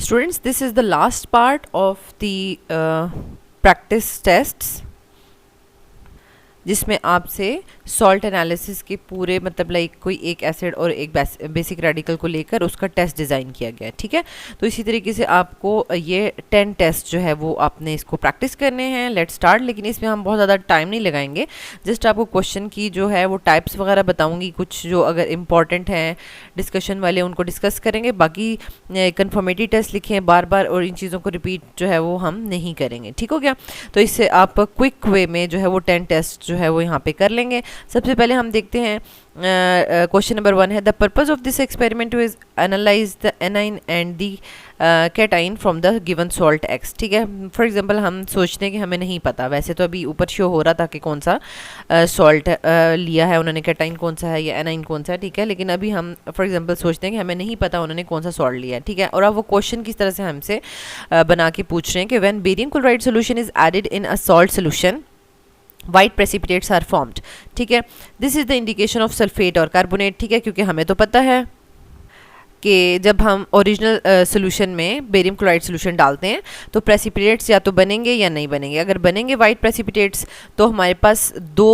Students, this is the last part of the practice tests जिसमें आपसे salt analysis के पूरे मतलब लाइक कोई एक एसिड और एक बेसिक रेडिकल को लेकर उसका टेस्ट डिज़ाइन किया गया है, ठीक है। तो इसी तरीके से आपको ये 10 टेस्ट जो है वो आपने इसको प्रैक्टिस करने हैं। Let's start. लेकिन इसमें हम बहुत ज़्यादा टाइम नहीं लगाएंगे, जस्ट आपको क्वेश्चन की जो है वो टाइप्स वगैरह बताऊँगी, कुछ जो अगर इम्पॉर्टेंट हैं डिस्कशन वाले उनको डिस्कस करेंगे। बाकी कन्फर्मेटरी टेस्ट लिखे हैं बार बार और इन चीज़ों को रिपीट जो है वो हम नहीं करेंगे, ठीक हो गया। तो इससे आप क्विक वे में जो है वो 10 टेस्ट जो है वो यहाँ पे कर लेंगे। सबसे पहले हम देखते हैं क्वेश्चन नंबर 1 है the purpose of this experiment is analyse the anion and the cation from the given salt x, ठीक है। फॉर एग्जांपल हम सोचते हैं कि हमें नहीं पता, वैसे तो अभी ऊपर शो हो रहा था कि कौन सा सॉल्ट लिया है उन्होंने, कैटाइन कौन सा है या एनाइन कौन सा है, ठीक है। लेकिन अभी हम फॉर एग्जांपल सोचते हैं कि हमें नहीं पता उन्होंने कौन सा सॉल्ट लिया है, ठीक है। और अब वो क्वेश्चन किस तरह से हमसे बना के पूछ रहे हैं कि when barium chloride solution is added in a salt solution white precipitates are formed, ठीक है। This is the indication of sulphate और कार्बोनेट, ठीक है, क्योंकि हमें तो पता है कि जब हम ओरिजिनल सोल्यूशन में बेरियम क्लोराइड सोल्यूशन डालते हैं तो प्रेसिपिटेट्स या तो बनेंगे या नहीं बनेंगे। अगर बनेंगे वाइट प्रेसिपिटेट्स तो हमारे पास दो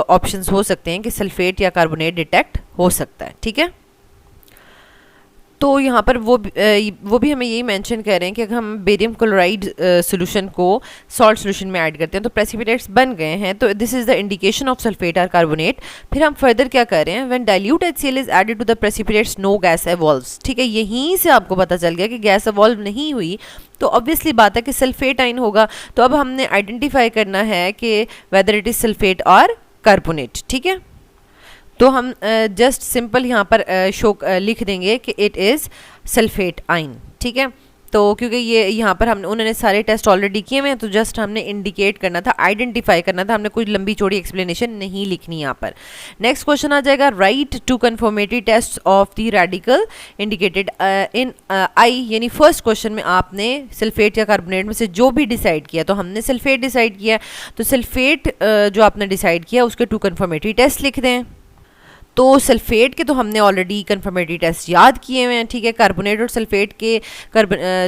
ऑप्शंस हो सकते हैं कि सल्फेट या कार्बोनेट डिटेक्ट हो सकता है, ठीक है। तो यहाँ पर वो भी हमें यही मेंशन कर रहे हैं कि अगर हम बेरियम क्लोराइड सोल्यूशन को सॉल्ट सोल्यूशन में ऐड करते हैं तो प्रेसिपिटेट्स बन गए हैं, तो this is the indication of sulphate और कार्बोनेट। फिर हम फर्दर क्या कर रहे हैं, when dilute HCl is added to the precipitates no gas evolves, ठीक है। यहीं से आपको पता चल गया कि गैस एवॉल्व नहीं हुई तो ऑब्वियसली बात है कि सल्फेट आइन होगा। तो अब हमने आइडेंटिफाई करना है कि वेदर इट इज सल्फेट और कार्बोनेट, ठीक है। तो हम जस्ट सिंपल यहाँ पर लिख देंगे कि इट इज़ सल्फेट आइन, ठीक है। तो क्योंकि ये यहाँ पर उन्होंने सारे टेस्ट ऑलरेडी किए हुए हैं तो जस्ट हमने इंडिकेट करना था, आइडेंटिफाई करना था, हमने कोई लंबी चौड़ी एक्सप्लेनेशन नहीं लिखनी यहाँ पर। नेक्स्ट क्वेश्चन आ जाएगा write to confirmatory test of the radical indicated in I, यानी फर्स्ट क्वेश्चन में आपने सल्फेट या कार्बोनेट में से जो भी डिसाइड किया, तो हमने सल्फेट डिसाइड किया, तो सल्फेट जो आपने डिसाइड किया उसके 2 कन्फर्मेटरी टेस्ट लिख दें। तो सल्फेट के तो हमने ऑलरेडी कन्फर्मेटरी टेस्ट याद किए हुए हैं, ठीक है। कार्बोनेट और सल्फेट के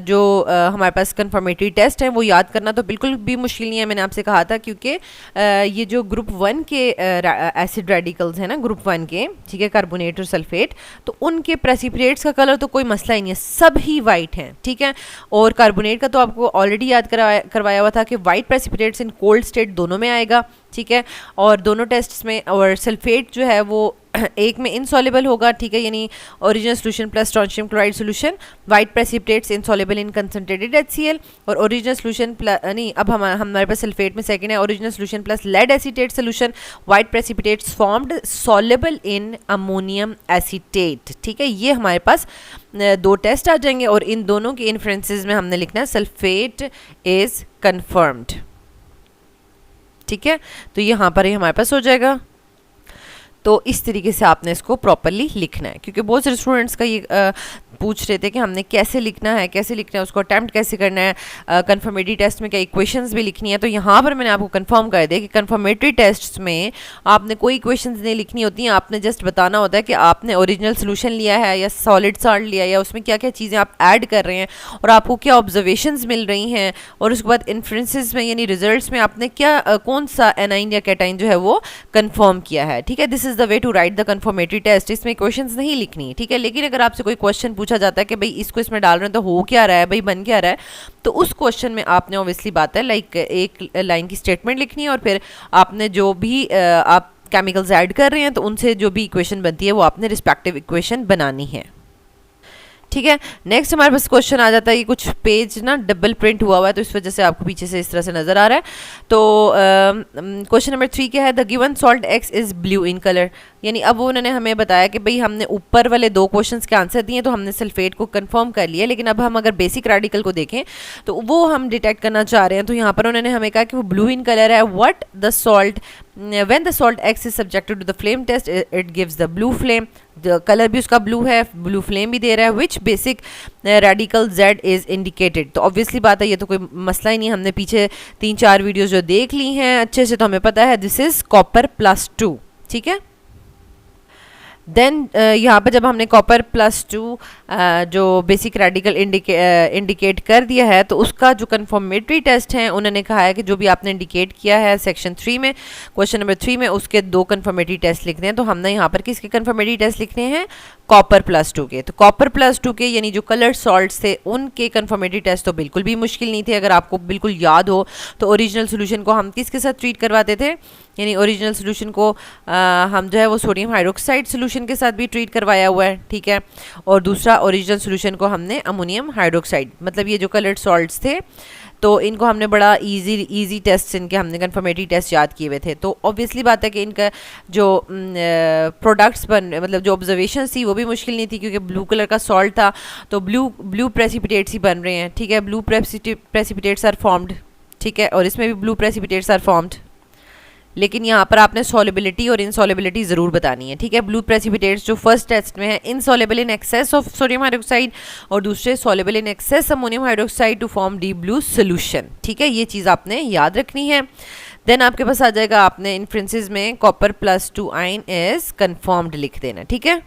जो हमारे पास कन्फर्मेटरी टेस्ट हैं वो याद करना तो बिल्कुल भी मुश्किल नहीं है, मैंने आपसे कहा था, क्योंकि ये जो ग्रुप 1 के एसिड रेडिकल्स हैं ना ग्रुप 1 के, ठीक है, कार्बोनेट और सल्फेट, तो उनके प्रेसिपिटेट्स का कलर तो कोई मसला ही नहीं है, सब ही वाइट हैं, ठीक है। और कार्बोनेट का तो आपको ऑलरेडी याद करवाया हुआ था कि white precipitates in cold state दोनों में आएगा, ठीक है। और दोनों टेस्ट्स में, और सल्फेट जो है वो एक में इनसॉल्युबल होगा, ठीक है, यानी original solution plus strontium chloride solution, white precipitates insoluble in concentrated HCl, और ओरिजिनल सोल्यूशन नहीं, अब हमारे पास सल्फेट में सेकंड है original solution plus lead acetate solution, white precipitates formed soluble in ammonium acetate, ठीक है। ये हमारे पास 2 टेस्ट आ जाएंगे और इन दोनों के इन्फ्रेंसेस में हमने लिखना है सल्फेट इज कन्फर्म्ड, ठीक है। तो यहाँ पर ही हमारे पास हो जाएगा। तो इस तरीके से आपने इसको प्रॉपरली लिखना है, क्योंकि बहुत सारे स्टूडेंट्स का ये पूछ रहे थे कि हमने कैसे लिखना है, उसको अटैम्प्ट कैसे करना है, कन्फर्मेटरी टेस्ट में क्या इक्वेशंस भी लिखनी है। तो यहाँ पर मैंने आपको कंफर्म कर दिया कि कन्फर्मेटरी टेस्ट्स में आपने कोई इक्वेशंस नहीं लिखनी होती हैं, आपने जस्ट बताना होता है कि आपने ओरिजिनल सोल्यूशन लिया है या सॉलिड सॉल्ट लिया है या उसमें क्या क्या चीज़ें आप ऐड कर रहे हैं और आपको क्या ऑब्जर्वेशंस मिल रही हैं, और उसके बाद इन्फ्रेंसेस में यानी रिजल्ट्स में आपने क्या कौन सा एनाइन या कैटाइन जो है वो कन्फर्म किया है, ठीक है। This is the way to write the confirmatory test. इसमें क्वेश्चंस नहीं लिखनी, ठीक है। लेकिन अगर आपसे कोई क्वेश्चन पूछा जाता है कि भाई इसको इसमें डाल रहे हैं तो हो क्या रहा है, भाई बन क्या रहा है, तो उस क्वेश्चन में आपने ऑब्वियसली बात है लाइक एक लाइन की स्टेटमेंट लिखनी है और फिर आपने जो भी आप केमिकल्स ऐड कर रहे हैं तो उनसे जो भी इक्वेशन बनती है वो आपने रिस्पेक्टिव इक्वेशन बनानी है, ठीक है। नेक्स्ट हमारे पास क्वेश्चन आ जाता है, ये कुछ पेज ना डबल प्रिंट हुआ हुआ है तो इस वजह से आपको पीछे से इस तरह से नजर आ रहा है। तो क्वेश्चन नंबर 3 क्या है, the given salt X is blue in colour, यानी अब उन्होंने हमें बताया कि भाई हमने ऊपर वाले 2 क्वेश्चंस के आंसर दिए तो हमने सल्फेट को कंफर्म कर लिया, लेकिन अब हम अगर बेसिक रेडिकल को देखें तो वो हम डिटेक्ट करना चाह रहे हैं। तो यहाँ पर उन्होंने हमें कहा कि वो ब्लू इन कलर है, what the salt when the salt X is subjected to the flame test it gives the blue flame, colour भी उसका ब्लू है, ब्लू फ्लेम भी दे रहा है, which basic radical Z is indicated. तो obviously बात है ये तो कोई मसला ही नहीं, हमने पीछे 3-4 वीडियोस जो देख ली हैं अच्छे से तो हमें पता है दिस इज कॉपर +2, ठीक है। देन यहाँ पर जब हमने कॉपर +2 जो बेसिक रेडिकल इंडिकेट कर दिया है, तो उसका जो कंफर्मेटरी टेस्ट है उन्होंने कहा है कि जो भी आपने इंडिकेट किया है सेक्शन 3 में, क्वेश्चन नंबर 3 में, उसके 2 कंफर्मेटरी टेस्ट लिखने हैं। तो हमने यहाँ पर किसके कंफर्मेटरी टेस्ट लिखने हैं? कॉपर +2 के। तो कॉपर +2 के यानी जो कलर्ड सॉल्ट्स थे उनके कंफर्मेटरी टेस्ट तो बिल्कुल भी मुश्किल नहीं थे। अगर आपको बिल्कुल याद हो तो ओरिजिनल सोल्यूशन को हम किसके साथ ट्रीट करवाते थे? यानी ओरिजिनल सोल्यूशन को हम जो है वो सोडियम हाइड्रोक्साइड सोल्यूशन के साथ भी ट्रीट करवाया हुआ है, ठीक है। और दूसरा ओरिजिनल सोल्यूशन को हमने अमोनियम हाइड्रोक्साइड, मतलब ये जो कलर्ड सॉल्ट्स थे, तो इनको हमने बड़ा इजी टेस्ट, इनके हमने कंफर्मेटरी टेस्ट याद किए हुए थे। तो ऑब्वियसली बात है कि इनका जो प्रोडक्ट्स मतलब जो ऑब्जर्वेशन थी वो भी मुश्किल नहीं थी, क्योंकि ब्लू कलर का सॉल्ट था, तो ब्लू प्रेसिपिटेट्स ही बन रहे हैं, ठीक है। ब्लू प्रेसिपिटेट्स आर फॉर्म्ड, ठीक है, और इसमें भी ब्लू प्रेसिपिटेट्स आर फॉर्म्ड। लेकिन यहाँ पर आपने सॉल्युबिलिटी और इनसॉल्युबिलिटी ज़रूर बतानी है, ठीक है। ब्लू प्रेसिपिटेट्स जो फर्स्ट टेस्ट में है insoluble in excess of sodium hydroxide, और दूसरे soluble in excess ammonium hydroxide to form deep blue solution, ठीक है। ये चीज़ आपने याद रखनी है। देन आपके पास आ जाएगा, आपने इन्फ्रेंसेस में कॉपर +2 आयन इज कन्फर्म्ड लिख देना, ठीक है।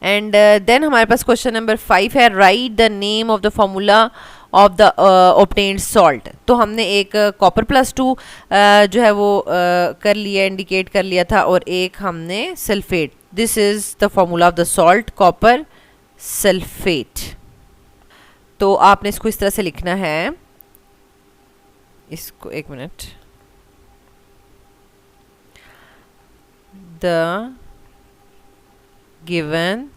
एंड देन हमारे पास क्वेश्चन नंबर 5 है, write the name of the formula of the obtained salt. तो हमने एक कॉपर +2 जो है वो कर लिया, इंडिकेट कर लिया था, और एक हमने sulphate, this is the formula of the salt copper sulphate. तो आपने इसको इस तरह से लिखना है, इसको एक minute, the given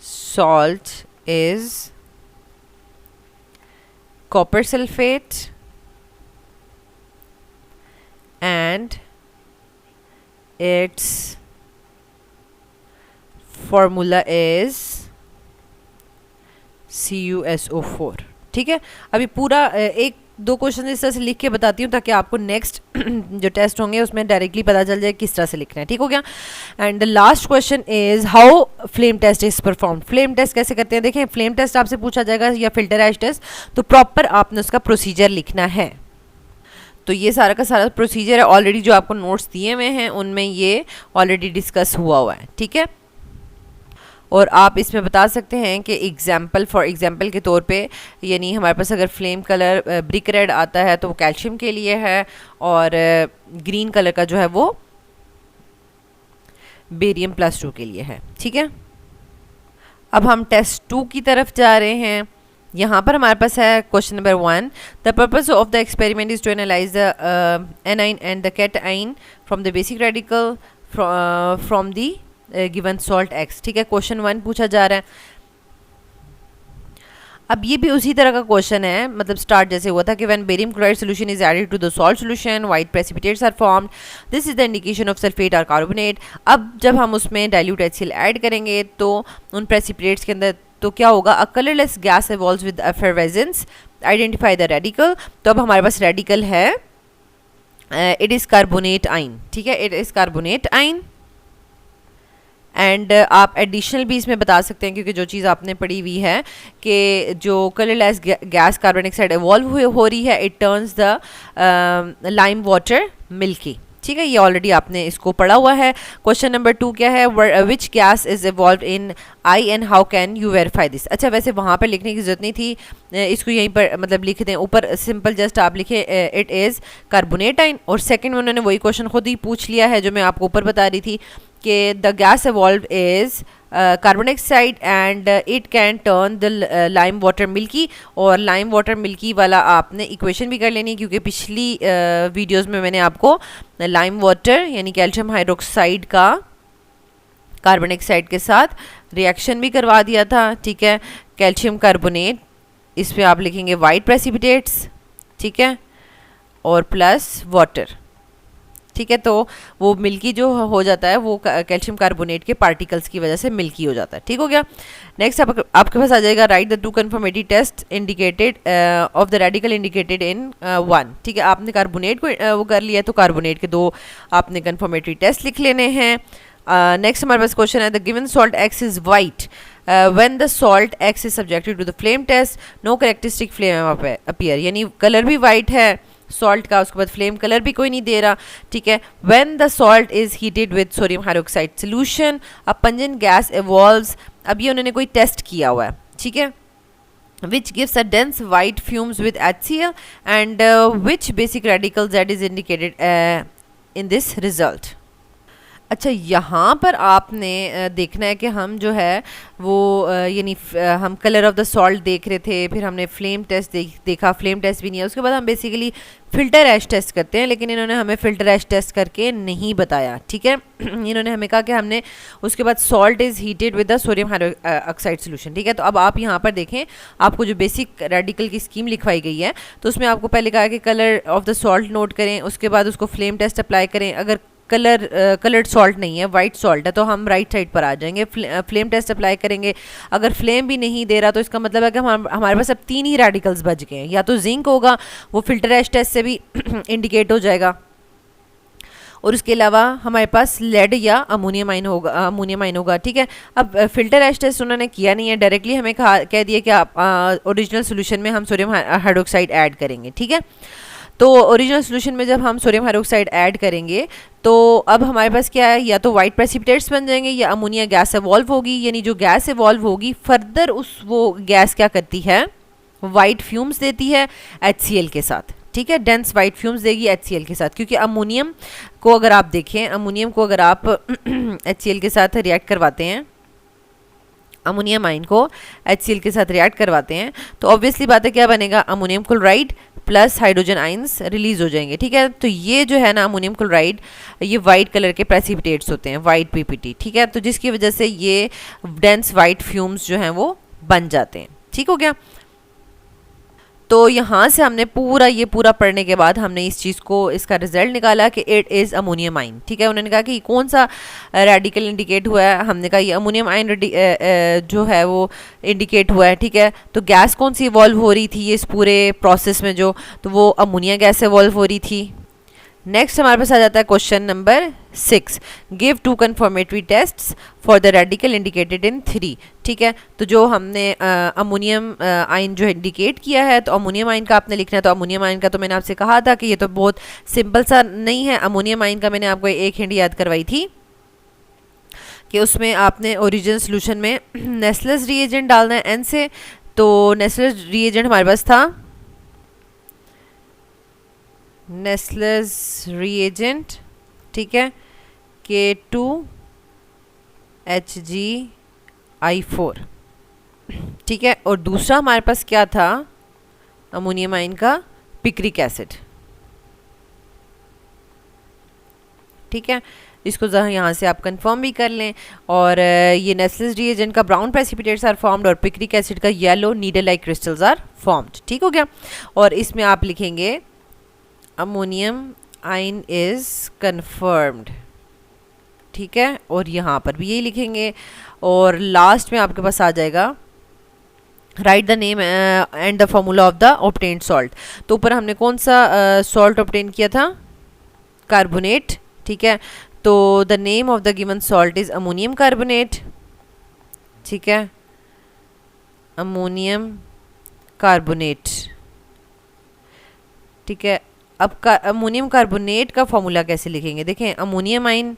salt is copper sulfate and its formula is CuSO4, ठीक है। अभी पूरा एक दो क्वेश्चन इस तरह से लिख के बताती हूँ ताकि आपको नेक्स्ट जो टेस्ट होंगे उसमें डायरेक्टली पता चल जाए किस तरह से लिखना है, ठीक हो गया। And the last question is how flame test is performed. Flame test कैसे करते हैं? देखें, फ्लेम टेस्ट आपसे पूछा जाएगा या फिल्टर एश टेस्ट, तो प्रॉपर आपने उसका प्रोसीजर लिखना है। तो ये सारा का सारा प्रोसीजर है, ऑलरेडी जो आपको नोट्स दिए हुए हैं उनमें ये ऑलरेडी डिस्कस हुआ है, ठीक है। और आप इसमें बता सकते हैं कि फॉर एग्जांपल के तौर पे, यानी हमारे पास अगर फ्लेम कलर ब्रिक रेड आता है तो वो कैल्शियम के लिए है, और ग्रीन कलर का जो है वो बेरियम +2 के लिए है, ठीक है। अब हम टेस्ट 2 की तरफ जा रहे हैं। यहाँ पर हमारे पास है question number 1, the purpose of the experiment is to analyse the anion and the cation from the basic radical from the given salt X, ठीक है। क्वेश्चन 1 पूछा जा रहा है। अब ये भी उसी तरह का क्वेश्चन है, मतलब स्टार्ट जैसे हुआ था कि when barium chloride solution is added to the salt solution white precipitates are formed, this is the indication of sulphate और कार्बोनेट। अब जब हम उसमें डाइल्यूट HCl ऐड करेंगे तो उन प्रेसिपिटेट्स के अंदर तो क्या होगा, a colourless gas evolves with effervescence, identify the radical. तो अब हमारे पास रेडिकल है, इट इज कार्बोनेट आइन, ठीक है, it is carbonate ion. And आप एडिशनल भी इसमें बता सकते हैं, क्योंकि जो चीज़ आपने पढ़ी हुई है कि जो colourless gas carbon dioxide evolve हो रही है, it turns the lime water milky, ठीक है। ये ऑलरेडी आपने इसको पढ़ा हुआ है। क्वेश्चन नंबर 2 क्या है, which gas is evolve in I and how can you verify this. अच्छा, वैसे वहाँ पर लिखने की ज़रूरत नहीं थी, इसको यहीं पर मतलब लिख दें ऊपर, सिंपल जस्ट आप लिखे इट इज़ कार्बोनेट आइन। और सेकंड में उन्होंने वही क्वेश्चन खुद ही पूछ लिया है जो मैं आपको ऊपर बता रही थी कि the gas evolve is carbon dioxide and it can turn the lime water milky. और लाइम वाटर मिल्की वाला आपने इक्वेशन भी कर लेनी, क्योंकि पिछली वीडियोस में मैंने आपको लाइम वाटर यानी कैल्शियम हाइड्रोक्साइड का कार्बन डाइऑक्साइड के साथ रिएक्शन भी करवा दिया था, ठीक है। कैल्शियम कार्बोनेट, इस पर आप लिखेंगे वाइट प्रेसिपिटेट्स, ठीक है, और प्लस वाटर, ठीक है। तो वो मिल्की जो हो जाता है वो कैल्शियम कार्बोनेट के पार्टिकल्स की वजह से मिल्की हो जाता है, ठीक हो गया। नेक्स्ट आपके पास आ जाएगा, write the 2 confirmatory test indicated of the radical indicated in 1, ठीक है। आपने कार्बोनेट को वो कर लिया, तो कार्बोनेट के 2 आपने कंफर्मेटरी टेस्ट लिख लेने हैं। नेक्स्ट हमारे पास क्वेश्चन है, the given salt X is white when the salt X is subjected to the flame test no characteristic flame appear, यानी कलर भी वाइट है, सॉल्ट का, उसके बाद फ्लेम कलर भी कोई नहीं दे रहा, ठीक है। When the salt is heated with sodium hydroxide solution a pungent gas evolves, अब ये उन्होंने कोई टेस्ट किया हुआ है, ठीक है, which gives a dense white fumes with HCl and which basic radical Z is indicated in this result। अच्छा, यहाँ पर आपने देखना है कि हम जो है वो यानी हम कलर ऑफ द सॉल्ट देख रहे थे, फिर हमने फ्लेम टेस्ट देखा, फ्लेम टेस्ट भी नहीं है, उसके बाद हम बेसिकली फ़िल्टर ऐश टेस्ट करते हैं, लेकिन इन्होंने हमें फ़िल्टर ऐश टेस्ट करके नहीं बताया, ठीक है। इन्होंने हमें कहा कि हमने उसके बाद salt is heated with the sodium oxide solution, ठीक है। तो अब आप यहाँ पर देखें, आपको जो बेसिक रेडिकल की स्कीम लिखवाई गई है, तो उसमें आपको पहले कहा कि colour of the salt note करें, उसके बाद उसको फ्लेम टेस्ट अप्लाई करें। अगर कलर्ड सॉल्ट नहीं है, वाइट सॉल्ट है, तो हम राइट साइड पर आ जाएंगे, फ्लेम टेस्ट अप्लाई करेंगे। अगर फ्लेम भी नहीं दे रहा तो इसका मतलब है कि हमारे पास अब 3 ही रेडिकल्स बच गए हैं, या तो जिंक होगा, वो फिल्टर ऐश टेस्ट से भी इंडिकेट हो जाएगा, और उसके अलावा हमारे पास लेड या अमोनियम आयन होगा, ठीक है। अब फिल्टर ऐश टेस्ट उन्होंने किया नहीं है, डायरेक्टली हमें कह दिया कि आप ओरिजिनल सोल्यूशन में हम सोडियम हाइड्रोक्साइड ऐड करेंगे, ठीक है। तो ओरिजिनल सोल्यूशन में जब हम सोडियम हाइड्रोक्साइड ऐड करेंगे तो अब हमारे पास क्या है, या तो वाइट प्रेसिपिटेट्स बन जाएंगे या अमोनिया गैस एवॉल्व होगी, यानी जो गैस एवॉल्व होगी फर्दर वो गैस क्या करती है, वाइट फ्यूम्स देती है HCl के साथ, ठीक है, डेंस वाइट फ्यूम्स देगी HCl के साथ, क्योंकि अमोनियम को अगर आप देखें, अमोनियम को अगर आप HCl के साथ रिएक्ट करवाते हैं, अमोनियम आयन को HCl के साथ रिएक्ट करवाते हैं, तो ऑब्वियसली बात है क्या बनेगा, ammonium chloride plus hydrogen ions release हो जाएंगे, ठीक है। तो ये जो है ना अमोनियम क्लोराइड, ये वाइट कलर के प्रेसिपिटेट्स होते हैं, वाइट PPT, ठीक है। तो जिसकी वजह से ये डेंस वाइट फ्यूम्स जो हैं वो बन जाते हैं, ठीक हो गया। तो यहाँ से हमने ये पूरा पढ़ने के बाद हमने इस चीज़ को, इसका रिजल्ट निकाला कि इट इज़ अमोनियम आयन, ठीक है। उन्होंने कहा कि कौन सा रेडिकल इंडिकेट हुआ है, हमने कहा ये अमोनियम आयन जो है वो इंडिकेट हुआ है, ठीक है। तो गैस कौन सी इवॉल्व हो रही थी इस पूरे प्रोसेस में, तो वो अमोनिया गैस इवॉल्व हो रही थी। नेक्स्ट हमारे पास आ जाता है question number 6, give 2 confirmatory tests for the radical indicated इन 3, ठीक है। तो जो हमने अमोनियम आयन जो इंडिकेट किया है, तो अमोनियम आयन का आपने लिखना है। तो अमोनियम आयन का तो मैंने आपसे कहा था कि ये तो बहुत सिंपल सा नहीं है। अमोनियम आयन का मैंने आपको एक हिंट याद करवाई थी कि उसमें आपने ओरिजिनल सोल्यूशन में नेस्लर्स रिएजेंट डालना है N से, तो नेस्लर्स रिएजेंट हमारे पास था नेस्लर्स रिएजेंट, ठीक है, K2HgI4, ठीक है। और दूसरा हमारे पास क्या था अमोनियम आयन का, पिक्रिक एसिड, ठीक है। इसको यहाँ से आप कंफर्म भी कर लें। और ये नेस्लर्स रिएजेंट का ब्राउन प्रेसिपिटेट्स आर फॉर्म्ड और पिक्रिक एसिड का yellow needle like crystals are formed, ठीक हो गया। और इसमें आप लिखेंगे अमोनियम आयन इज कन्फर्म्ड, ठीक है, और यहाँ पर भी यही लिखेंगे। और लास्ट में आपके पास आ जाएगा write the name and the formula of the obtained salt. तो ऊपर हमने कौन सा सॉल्ट ऑब्टेन किया था, कार्बोनेट, ठीक है। तो the name of the given salt is ammonium carbonate, ठीक है, अमोनियम कार्बोनेट, ठीक है। अब अमोनियम कार्बोनेट का फॉर्मूला कैसे लिखेंगे, देखें, अमोनियम आयन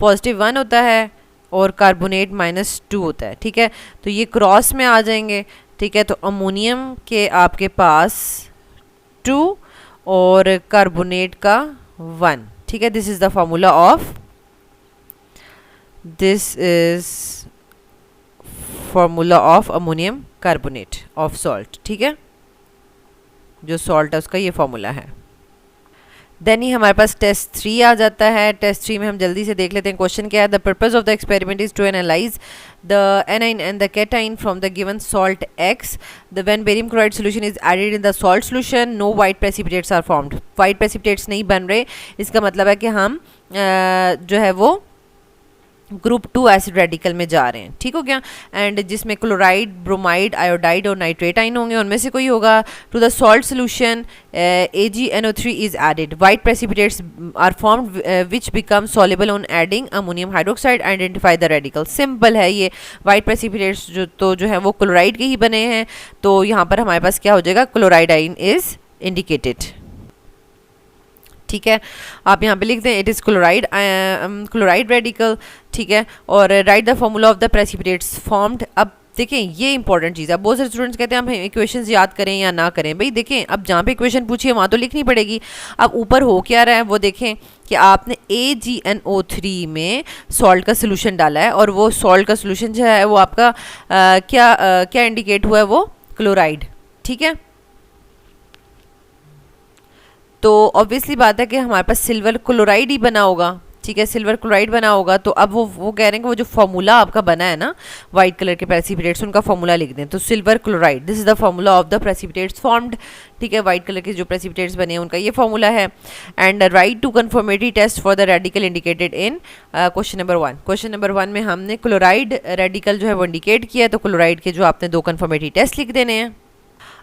+1 होता है और कार्बोनेट -2 होता है, ठीक है। तो ये क्रॉस में आ जाएंगे, ठीक है। तो अमोनियम के आपके पास 2 और कार्बोनेट का 1, ठीक है। This is the formula of, this is formula of ammonium carbonate of salt, ठीक है। जो सॉल्ट है उसका ये फॉर्मूला है। देन ही हमारे पास टेस्ट 3 आ जाता है। टेस्ट 3 में हम जल्दी से देख लेते हैं क्वेश्चन क्या है। The purpose of the experiment is to analyse the anion and the cation from the given salt X. The when barium chloride solution is added in the salt solution no white precipitates are formed. White precipitates नहीं बन रहे, इसका मतलब है कि हम जो है वो ग्रुप 2 एसिड रेडिकल में जा रहे हैं, ठीक हो गया। एंड जिसमें क्लोराइड, ब्रोमाइड, आयोडाइड और नाइट्रेट आयन होंगे, उनमें से कोई होगा। To the salt solution AgNO3 is added. White precipitates are formed which become soluble on adding ammonium hydroxide. Identify the radical. Simple है ये। वाइट प्रेसिपिटेट्स जो है वो क्लोराइड के ही बने हैं, तो यहाँ पर हमारे पास क्या हो जाएगा, क्लोराइड आयन इज इंडिकेटेड। ठीक है, आप यहाँ पे लिख दें इट इज़ क्लोराइड रेडिकल, ठीक है, और right the formula of the precipitates formed. अब देखें ये इंपॉर्टेंट चीज़ है, बहुत सारे स्टूडेंट्स कहते हैं हम इक्वेशंस याद करें या ना करें। भाई देखें, अब जहाँ पे इक्वेशन पूछी है वहाँ तो लिखनी पड़ेगी। अब ऊपर हो क्या रहा है वो देखें कि आपने AgNO3 में सॉल्ट का सोल्यूशन डाला है, और वो सॉल्ट का सोल्यूशन जो है वो आपका क्या इंडिकेट हुआ है, वो क्लोराइड, ठीक है। तो ऑब्वियसली बात है कि हमारे पास सिल्वर क्लोराइड ही बना होगा, ठीक है, सिल्वर क्लोराइड बना होगा। तो अब वो कह रहे हैं कि वो जो फॉर्मूला आपका बना है ना वाइट कलर के प्रेसिपिटेट्स, उनका फॉर्मूला लिख दें। तो silver chloride, this is the formula of the precipitates formed, ठीक है, वाइट कलर के जो प्रेसिपिटेट्स बने हैं उनका ये फॉर्मूला है। And write to confirmatory test for the radical indicated in question number 1। Question number 1 में हमने क्लोराइड रेडिकल जो है वो इंडिकेट किया है, तो क्लोराइड के जो आपने 2 कन्फर्मेटरी टेस्ट लिख देने हैं।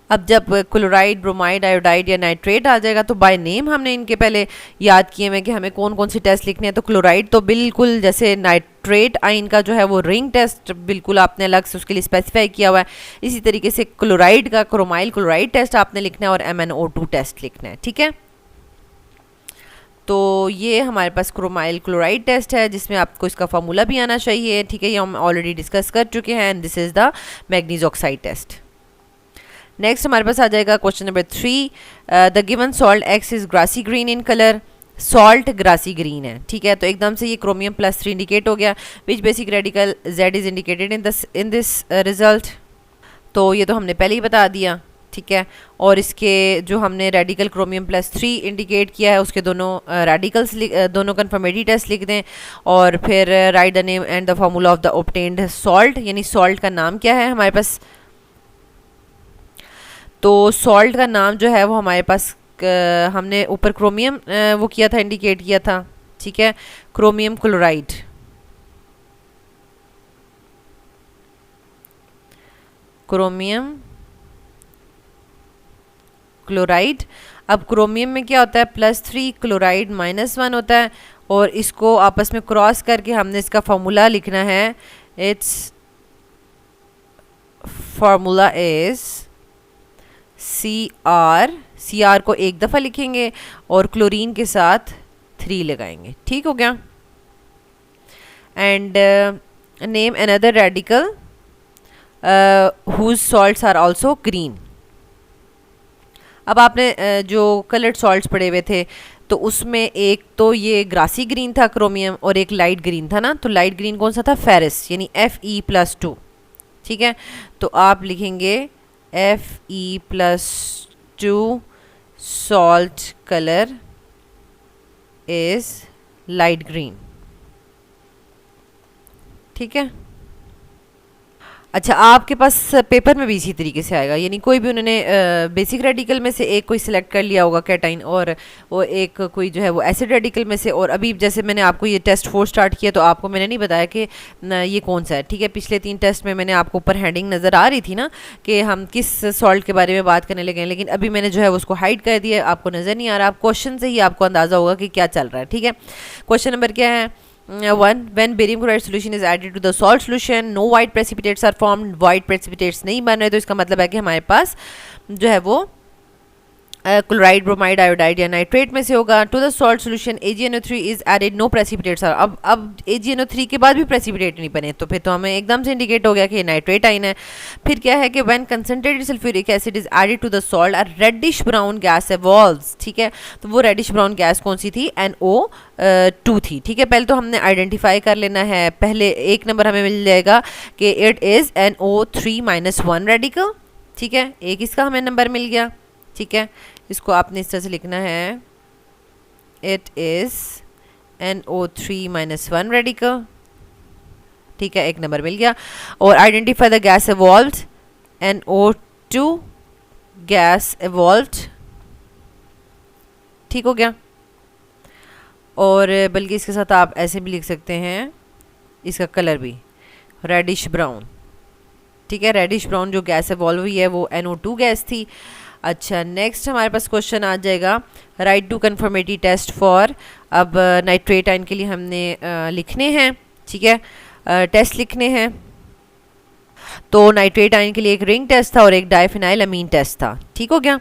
अब जब क्लोराइड, ब्रोमाइड, आयोडाइड या नाइट्रेट आ जाएगा तो बाय नेम हमने इनके पहले याद किए हैं कि हमें कौन कौन सी टेस्ट लिखने हैं। तो क्लोराइड तो बिल्कुल जैसे नाइट्रेट आयन का जो है वो रिंग टेस्ट बिल्कुल आपने अलग से उसके लिए स्पेसिफाई किया हुआ है, इसी तरीके से क्लोराइड का क्रोमाइल क्लोराइड टेस्ट आपने लिखना है और MnO2 टेस्ट लिखना है, ठीक है। तो ये हमारे पास क्रोमाइल क्लोराइड टेस्ट है जिसमें आपको इसका फार्मूला भी आना चाहिए, ठीक है, ये हम ऑलरेडी डिस्कस कर चुके हैं। And this is the manganese oxide test. Next हमारे पास आ जाएगा question number 3। The given salt X is grassy green in colour, salt grassy green है, ठीक है। तो एकदम से ये क्रोमियम +3 इंडिकेट हो गया। Which basic radical Z is indicated in this result. तो ये तो हमने पहले ही बता दिया, ठीक है। और इसके जो हमने रेडिकल क्रोमियम +3 इंडिकेट किया है उसके दोनों रेडिकल्स दोनों कन्फर्मेटरी टेस्ट लिख दें, और फिर write the name and the formula of the obtained salt, यानी सॉल्ट का नाम क्या है हमारे पास। तो सॉल्ट का नाम जो है वो हमारे पास हमने ऊपर क्रोमियम वो किया था, इंडिकेट किया था, ठीक है, क्रोमियम क्लोराइड, क्रोमियम क्लोराइड। अब क्रोमियम में क्या होता है, +3, क्लोराइड -1 होता है, और इसको आपस में क्रॉस करके हमने इसका फार्मूला लिखना है। इट्स फार्मूला इज CR को एक दफ़ा लिखेंगे और क्लोरीन के साथ 3 लगाएंगे, ठीक हो गया। And name another radical whose salts are also green. अब आपने जो कलर्ड सॉल्ट्स पढ़े हुए थे तो उसमें एक तो ये ग्रासी ग्रीन था क्रोमियम, और एक लाइट ग्रीन था ना। तो लाइट ग्रीन कौन सा था, फेरस, यानी Fe+2, ठीक है। तो आप लिखेंगे Fe+2 salt color is light green, ठीक है। अच्छा, आपके पास पेपर में भी इसी तरीके से आएगा, यानी कोई भी उन्होंने बेसिक रेडिकल में से एक कोई सिलेक्ट कर लिया होगा कैटाइन, और वो एक कोई जो है वो एसिड रेडिकल में से। और अभी जैसे मैंने आपको ये टेस्ट 4 स्टार्ट किया तो आपको मैंने नहीं बताया कि ये कौन सा है, ठीक है। पिछले 3 टेस्ट में मैंने आपको ऊपर हेडिंग नज़र आ रही थी ना कि हम किस सॉल्ट के बारे में बात करने लगे हैं, लेकिन अभी मैंने जो है उसको हाइड कर दिया, आपको नज़र नहीं आ रहा। आप क्वेश्चन से ही आपको अंदाज़ा होगा कि क्या चल रहा है, ठीक है। क्वेश्चन नंबर क्या है, 1 when barium chloride solution is added to the salt solution no white precipitates are formed। white precipitates नहीं बन रहे, तो इसका मतलब है कि हमारे पास जो है वो क्लोराइड, ब्रोमाइड, आयोडाइड या नाइट्रेट में से होगा। To the salt solution AgNO3 is added, no precipitates are. अब AgNO3 के बाद भी प्रेसिपिटेट नहीं बने, तो फिर तो हमें एकदम से इंडिकेट हो गया कि नाइट्रेट आइन है। फिर क्या है कि when concentrated sulphuric acid is added to the salt a reddish brown gas evolves, ठीक है। तो वो रेडिश ब्राउन गैस कौन सी थी, NO2 थी, ठीक है। पहले तो हमने आइडेंटिफाई कर लेना है, पहले 1 नंबर हमें मिल जाएगा कि इट इज़ NO3-1 रेडिकल, ठीक है, एक इसका हमें नंबर मिल गया, ठीक है। इसको आपने इस तरह से लिखना है, इट इज़ NO3-1 रेडिकल, ठीक है, 1 नंबर मिल गया। और identify the gas evolved, NO2 gas evolved, ठीक हो गया। और बल्कि इसके साथ आप ऐसे भी लिख सकते हैं, इसका कलर भी रेडिश ब्राउन, ठीक है। रेडिश ब्राउन जो गैस एवॉल्व हुई है वो NO2 गैस थी। अच्छा, नेक्स्ट हमारे पास क्वेश्चन आ जाएगा, write to confirmatory test for. अब नाइट्रेट आयन के लिए हमने लिखने हैं, ठीक है, टेस्ट लिखने हैं। तो नाइट्रेट आयन के लिए एक रिंग टेस्ट था और एक डाइफिनाइल अमीन टेस्ट था, ठीक हो गया।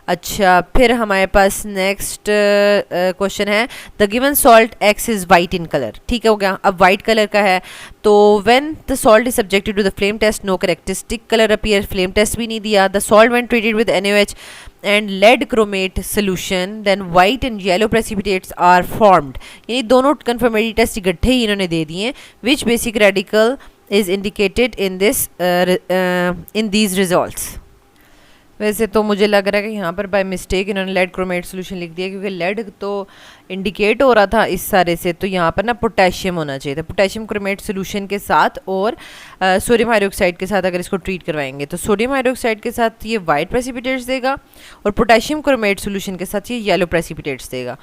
अच्छा, फिर हमारे पास नेक्स्ट क्वेश्चन है, the given salt X is white in colour. ठीक है, हो गया। अब वाइट कलर का है, तो when the salt is subjected to the flame test no characteristic colour appear, flame test भी नहीं दिया। The salt when treated with NaOH and lead chromate solution then white and yellow precipitates are formed. यानी दोनों confirmatory test इकट्ठे ही इन्होंने दे दिए हैं। Which basic radical is indicated in this in these results. वैसे तो मुझे लग रहा है कि यहाँ पर बाय मिस्टेक इन्होंने लेड क्रोमेट सोल्यूशन लिख दिया, क्योंकि लेड तो इंडिकेट हो रहा था इस सारे से, तो यहाँ पर ना पोटेशियम होना चाहिए था। पोटेशियम क्रोमेट सोल्यूशन के साथ और सोडियम हाइड्रोक्साइड के साथ अगर इसको ट्रीट करवाएंगे तो सोडियम हाइड्रोक्साइड के साथ ये वाइट प्रेसिपिटेट्स देगा और पोटेशियम क्रोमेट सोल्यूशन के साथ ये येलो प्रेसिपिटेट्स देगा।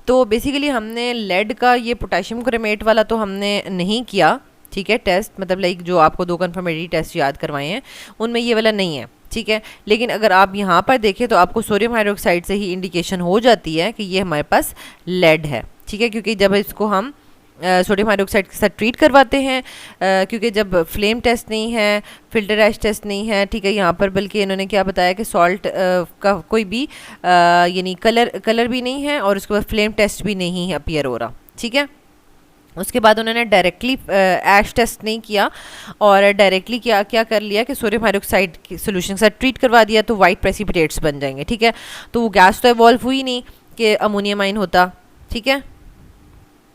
तो बेसिकली हमने लेड का ये पोटेशियम क्रोमेट वाला तो हमने नहीं किया, ठीक है, टेस्ट, मतलब लाइक जो आपको 2 कन्फर्मेटरी टेस्ट याद करवाए हैं उनमें ये वाला नहीं है, ठीक है। लेकिन अगर आप यहाँ पर देखें तो आपको सोडियम हाइड्रोक्साइड से ही इंडिकेशन हो जाती है कि ये हमारे पास लेड है, ठीक है, क्योंकि जब इसको हम सोडियम हाइड्रोक्साइड के साथ ट्रीट करवाते हैं, क्योंकि जब फ्लेम टेस्ट नहीं है, फिल्टर एश टेस्ट नहीं है, ठीक है, यहाँ पर बल्कि इन्होंने क्या बताया कि सॉल्ट का कोई भी यानी कलर भी नहीं है और उसके बाद फ्लेम टेस्ट भी नहीं है अपीयर हो रहा, ठीक है। उसके बाद उन्होंने डायरेक्टली ऐश टेस्ट नहीं किया और डायरेक्टली क्या कर लिया कि सोडियम हाइड्रोक्साइड के सोल्यूशन के साथ ट्रीट करवा दिया, तो वाइट प्रेसिपिटेट्स बन जाएंगे, ठीक है। तो वो गैस तो एवॉल्व हुई नहीं कि अमोनियम आयन होता, ठीक है।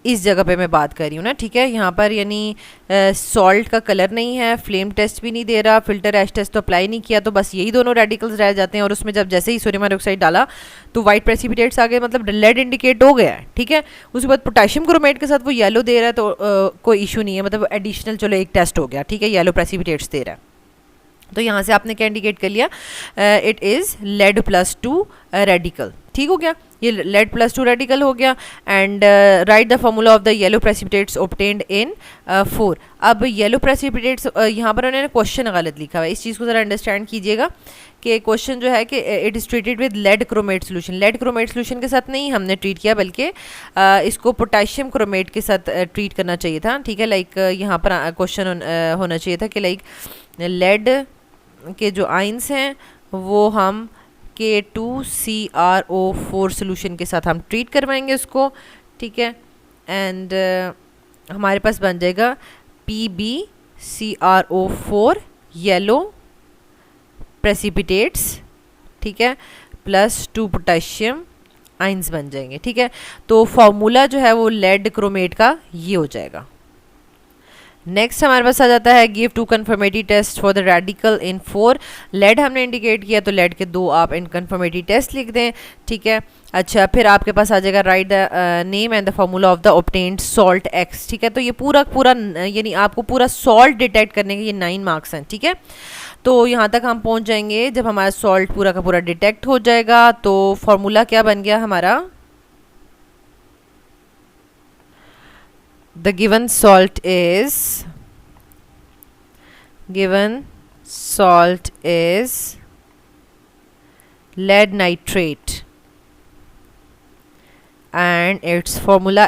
इस जगह पे मैं बात कर रही हूँ ना, ठीक है। यहाँ पर यानी सॉल्ट का कलर नहीं है, फ्लेम टेस्ट भी नहीं दे रहा, फिल्टर एश टेस्ट तो अप्लाई नहीं किया, तो बस यही दोनों रेडिकल्स रह जाते हैं। और उसमें जब जैसे ही सोडियम हाइड्रोक्साइड डाला तो वाइट प्रेसिपिटेट्स आ गए, मतलब लेड इंडिकेट हो गया है, ठीक है। उसके बाद पोटेशियम क्रोमेट के साथ वो येलो दे रहा है, तो कोई इशू नहीं है, मतलब एडिशनल चलो एक टेस्ट हो गया, ठीक है, येलो प्रेसिपिटेट्स दे रहा है। तो यहाँ से आपने क्या इंडिकेट कर लिया, इट इज़ लेड +2 रेडिकल, ठीक हो गया, ये लेड +2 रेडिकल हो गया। And write the formula of the yellow precipitates obtained इन 4। अब येलो प्रेसिपिटेट्स यहाँ पर उन्होंने क्वेश्चन गलत लिखा हुआ है, इस चीज़ को ज़रा अंडरस्टैंड कीजिएगा कि क्वेश्चन जो है कि it is treated with lead chromate solution. Lead chromate solution के साथ नहीं हमने ट्रीट किया, बल्कि इसको पोटेशियम क्रोमेट के साथ ट्रीट करना चाहिए था, ठीक है। लाइक यहाँ पर क्वेश्चन होना चाहिए था कि लाइक लेड के जो आइंस हैं वो हम K2CrO4 सोल्यूशन के साथ हम ट्रीट करवाएंगे उसको, ठीक है। एंड हमारे पास बन जाएगा PbCrO4 येलो प्रेसिपिटेट्स, ठीक है, +2 पोटेशियम आइंस बन जाएंगे, ठीक है। तो फॉर्मूला जो है वो लेड क्रोमेट का ये हो जाएगा। नेक्स्ट हमारे पास आ जाता है give 2 confirmatory test for the radical in 4। Lead हमने इंडिकेट किया तो लेड के 2 आप इन कन्फर्मेटरी टेस्ट लिख दें, ठीक है। अच्छा, फिर आपके पास आ जाएगा write the name and the formula of the obtained salt x, ठीक है। तो ये पूरा यानी आपको पूरा सॉल्ट डिटेक्ट करने के ये 9 मार्क्स हैं, ठीक है। तो यहाँ तक हम पहुँच जाएंगे जब हमारा सॉल्ट पूरा का पूरा डिटेक्ट हो जाएगा। तो फॉर्मूला क्या बन गया हमारा, the given salt is lead nitrate and its formula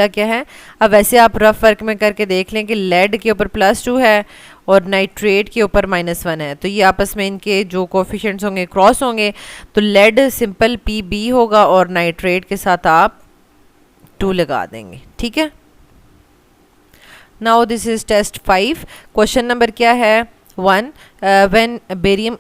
क्या है। अब वैसे आप रफ वर्क में करके देख लें कि लेड के ऊपर +2 है और नाइट्रेट के ऊपर -1 है, तो ये आपस में इनके जो कोफिशिएंट्स होंगे क्रॉस होंगे, तो लेड सिंपल Pb होगा और नाइट्रेट के साथ आप 2 लगा देंगे, ठीक है। Now this is test 5। Question number क्या है 1, when barium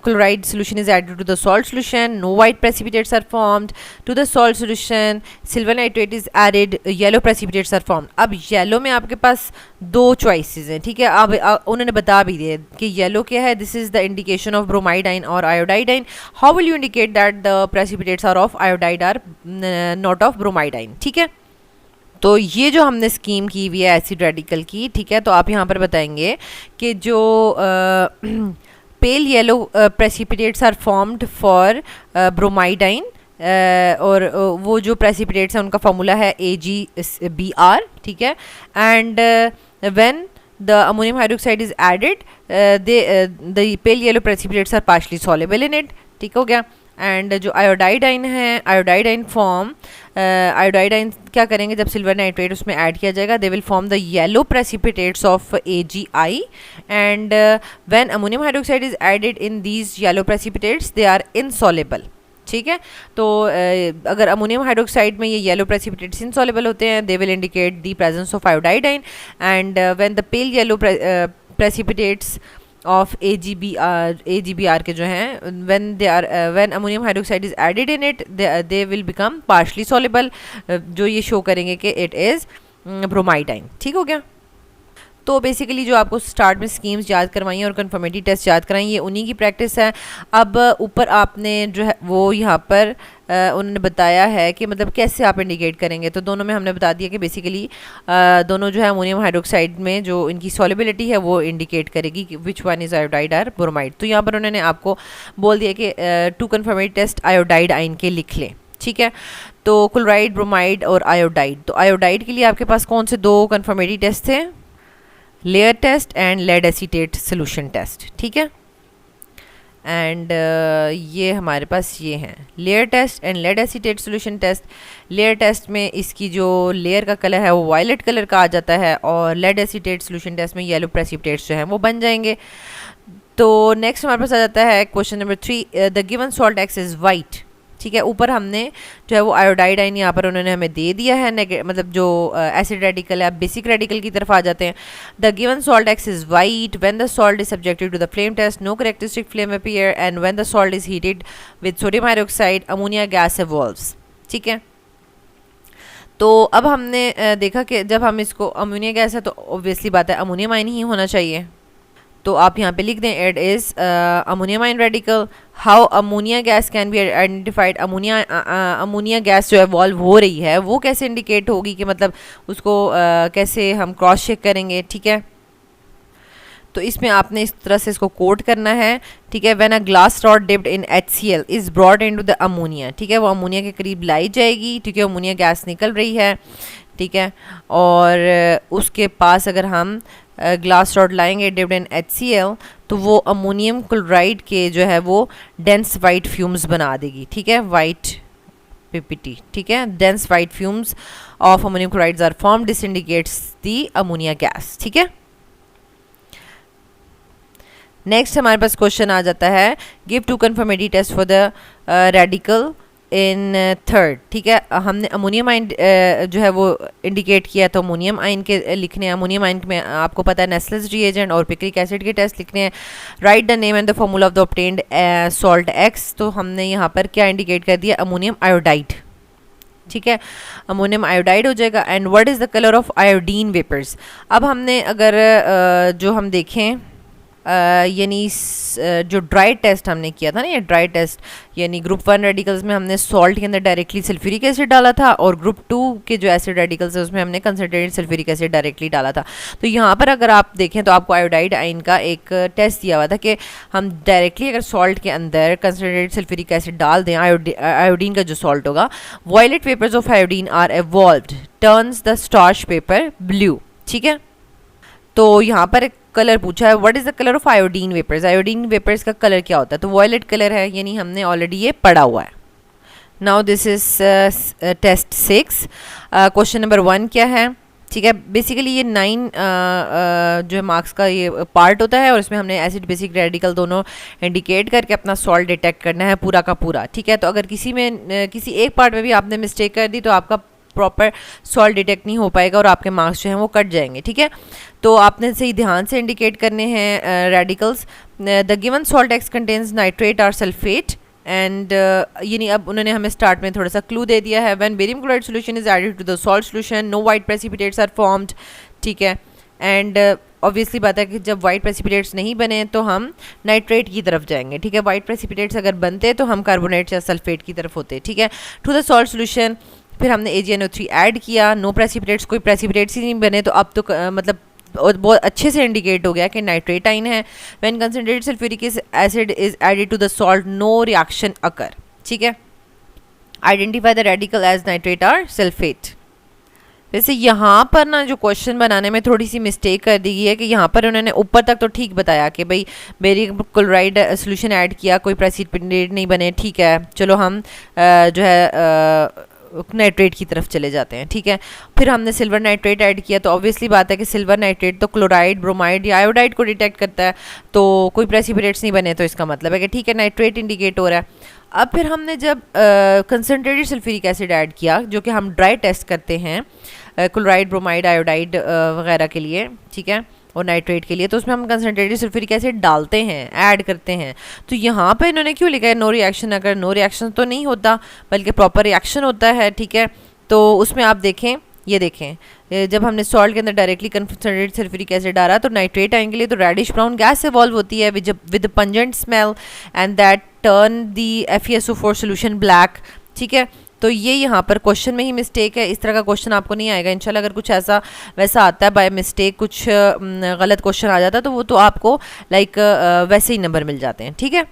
chloride solution is added to the salt solution, no white precipitates are formed. To the salt solution, silver nitrate is added, yellow precipitates are formed. अब yellow में आपके पास 2 choices हैं, ठीक है। अब उन्होंने बता भी दिया कि येलो क्या है, this is the indication of bromide ion और iodide ion. How will you indicate that the precipitates are of iodide or not of bromide ion, ठीक है। तो ये जो हमने स्कीम की हुई है एसिड रेडिकल की, ठीक है, तो आप यहाँ पर बताएंगे कि जो pale yellow precipitates are formed for bromide ion, और वो जो प्रेसिपिटेट्स हैं उनका फॉर्मूला है AgBr, ठीक है। And when the ammonium hydroxide is added, the pale yellow precipitates are partially soluble in it, ठीक हो गया। एंड जो आयोडाइडाइन है, आयोडाइडाइन फॉर्म, आयोडाइडाइन क्या करेंगे जब सिल्वर नाइट्रेट उसमें ऐड किया जाएगा, they will form the yellow precipitates of AgI and when ammonium hydroxide is added in these yellow precipitates they are insoluble. ठीक है, तो अगर अमोनियम हाइड्रोक्साइड में ये येलो प्रेसिपिटेट्स इनसॉलेबल होते हैं, they will indicate the presence of iodide ion and when the pale yellow precipitates of AgBr के जो हैं when ammonium hydroxide is added in it they will become partially soluble, जो ये show करेंगे कि it is bromidine। ठीक हो गया। तो बेसिकली जो आपको स्टार्ट में स्कीम्स याद करवाई और कन्फर्मेटिव टेस्ट याद कराई, ये उन्हीं की प्रैक्टिस है। अब ऊपर आपने जो है वो यहाँ पर उन्होंने बताया है कि मतलब कैसे आप इंडिकेट करेंगे। तो दोनों में हमने बता दिया कि बेसिकली दोनों जो है अमोनियम हाइड्रोक्साइड में जो इनकी सॉलिबिलिटी है वो इंडिकेट करेगी कि विच वन इज़ आयोडाइड और ब्रोमाइड। तो यहाँ पर उन्होंने आपको बोल दिया कि 2 कन्फर्मेटिव टेस्ट आयोडाइड आयन के लिख लें। ठीक है, तो क्लोराइड, ब्रोमाइड और आयोडाइड। तो आयोडाइड के लिए आपके पास कौन से 2 कन्फर्मेटिव टेस्ट थे? Layer test and lead acetate solution test. ठीक है, एंड ये हमारे पास ये हैं layer test and lead acetate solution test. Layer test में इसकी जो लेयर का कलर है वो वायलेट कलर का आ जाता है और लेड एसीटेट सोल्यूशन टेस्ट में येलो प्रेसिपिटेट्स जो हैं वो बन जाएंगे। तो नेक्स्ट हमारे पास आ जाता है question number 3, the given salt x is white. ठीक है, ऊपर हमने जो है वो आयोडाइड आयन यहाँ पर उन्होंने हमें दे दिया है, मतलब जो एसिड रेडिकल है, बेसिक रेडिकल की तरफ आ जाते हैं। The given salt X is white when the salt is subjected to the flame test, no characteristic flame appear and when the salt is heated with sodium hydroxide ammonia gas evolves. ठीक है, तो अब हमने देखा कि जब हम इसको अमोनिया गैस है तो ऑब्वियसली बात है अमोनियम आयन ही होना चाहिए। तो आप यहाँ पे लिख दें it is ammonium ion radical. How ammonia gas can be identified, ammonia gas जो इवॉल्व हो रही है वो कैसे इंडिकेट होगी कि मतलब उसको कैसे हम क्रॉस चेक करेंगे। ठीक है, तो इसमें आपने इस तरह से इसको कोट करना है। ठीक है, when a glass rod dipped in HCl is brought into the ammonia. ठीक है, वो अमोनिया के करीब लाई जाएगी। ठीक है, अमोनिया गैस निकल रही है। ठीक है, और उसके पास अगर हम ग्लास रॉड लाएंगे डिप्ड इन HCl तो वो अमोनियम क्लोराइड के जो है वो डेंस वाइट फ्यूम्स बना देगी। ठीक है, वाइट PPT। ठीक है, dense white fumes of ammonium chlorides are form, this indicates the ammonia gas. ठीक है, नेक्स्ट हमारे पास क्वेश्चन आ जाता है, give 2 confirmative test for the radical in third. ठीक है, हमने अमोनियम आयन जो है वो इंडिकेट किया तो अमोनियम आयन के लिखने हैं। अमोनियम आयन में आपको पता है नेस्लेस रिएजेंट और पिक्रिक एसिड के टेस्ट लिखने हैं। Write the name and the formula of the obtained salt X. तो हमने यहाँ पर क्या इंडिकेट कर दिया? Ammonium iodide. ठीक है, अमोनियम आयोडाइड हो जाएगा। And what is the colour of iodine vapours. अब हमने अगर जो हम देखें यानी जो ड्राई टेस्ट हमने किया था ना, ये ड्राई टेस्ट यानी ग्रुप 1 रेडिकल्स में हमने सॉल्ट के अंदर डायरेक्टली सल्फ्यूरिक एसिड डाला था और ग्रुप 2 के जो एसिड रेडिकल्स है उसमें हमने कंसनट्रेटेड सल्फ्यूरिक एसिड डायरेक्टली डाला था। तो यहाँ पर अगर आप देखें तो आपको आयोडाइड आयन का एक टेस्ट दिया हुआ था कि हम डायरेक्टली अगर सॉल्ट के अंदर कंसनट्रेटेड सल्फ्यूरिक एसिड डाल दें, आयोडीन का जो सॉल्ट होगा, violet vapours of iodine are evolved, turns the starch paper blue. ठीक है, तो यहाँ पर एक कलर पूछा है, what is the colour of iodine vapours. Iodine vapours का कलर क्या होता है? तो वॉयलेट कलर है, यानी हमने ऑलरेडी ये पढ़ा हुआ है। Now this is test 6। Question number 1 क्या है? ठीक है, बेसिकली ये 9 जो है मार्क्स का ये पार्ट होता है और इसमें हमने एसिड बेसिक रेडिकल दोनों इंडिकेट करके अपना सॉल्ट डिटेक्ट करना है पूरा का पूरा। ठीक है, तो अगर किसी में किसी एक पार्ट में भी आपने मिस्टेक कर दी तो आपका प्रॉपर सॉल्ट डिटेक्ट नहीं हो पाएगा और आपके मार्क्स जो हैं वो कट जाएंगे। ठीक है, तो आपने सही ध्यान से इंडिकेट करने हैं radicals. The given salt x contains nitrate और सल्फेट एंड यानी अब उन्होंने हमें स्टार्ट में थोड़ा सा क्लू दे दिया है। When barium chloride solution is added to the salt solution no white precipitates are formed. ठीक है, एंड ऑब्वियसली बात है कि जब वाइट प्रेसिपिटेट्स नहीं बने तो हम नाइट्रेट की तरफ जाएंगे। ठीक है, वाइट प्रेसिपिटेट्स अगर बनते तो हम कार्बोनेट या सल्फेट की तरफ होते। ठीक है, टू द सॉल्ट सॉल्यूशन फिर हमने AgNO3 ऐड किया, नो प्रेसिपिटेट्स, कोई प्रेसिपिटेट्स ही नहीं बने तो अब तो मतलब बहुत अच्छे से इंडिकेट हो गया कि नाइट्रेट आयन है। When concentrated sulphuric acid is added to the salt no reaction occur. ठीक है, identify the radical as nitrate और सल्फेट। वैसे यहाँ पर ना जो क्वेश्चन बनाने में थोड़ी सी मिस्टेक कर दी गई है कि यहाँ पर उन्होंने ऊपर तक तो ठीक बताया कि भाई बेरियम क्लोराइड सोल्यूशन ऐड किया, कोई प्रेसिपिटेट नहीं बने, ठीक है, चलो हम जो है नाइट्रेट की तरफ चले जाते हैं, ठीक है। फिर हमने सिल्वर नाइट्रेट ऐड किया, तो ऑब्वियसली बात है कि सिल्वर नाइट्रेट तो क्लोराइड, ब्रोमाइड या आयोडाइड को डिटेक्ट करता है, तो कोई प्रेसिपिटेट्स नहीं बने, तो इसका मतलब है कि ठीक है नाइट्रेट इंडिकेट हो रहा है। अब फिर हमने जब कंसनट्रेटेड सल्फ्यूरिक एसिड ऐड किया, जो कि हम ड्राई टेस्ट करते हैं क्लोराइड, ब्रोमाइड, आयोडाइड वगैरह के लिए, ठीक है, और नाइट्रेट के लिए, तो उसमें हम कंसनट्रेटेड सल्फ्यूरिक एसिड डालते हैं, ऐड करते हैं। तो यहाँ पे इन्होंने क्यों लिखा है नो रिएक्शन? अगर नो रिएक्शन तो नहीं होता, बल्कि प्रॉपर रिएक्शन होता है, ठीक है। तो उसमें आप देखें, ये देखें, जब हमने सॉल्ट के अंदर डायरेक्टली कंसनट्रेटेड सल्फ्यूरिक एसिड डाला तो नाइट्रेट आएंगे लिए तो रेडिश ब्राउन गैस इवॉल्व होती है with pungent smell and that turn the FeSO4 solution black, ठीक है। तो ये यहाँ पर क्वेश्चन में ही मिस्टेक है, इस तरह का क्वेश्चन आपको नहीं आएगा इंशाल्लाह। अगर कुछ ऐसा वैसा आता है बाय मिस्टेक, कुछ गलत क्वेश्चन आ जाता है, तो वो तो आपको लाइक वैसे ही नंबर मिल जाते हैं, ठीक है।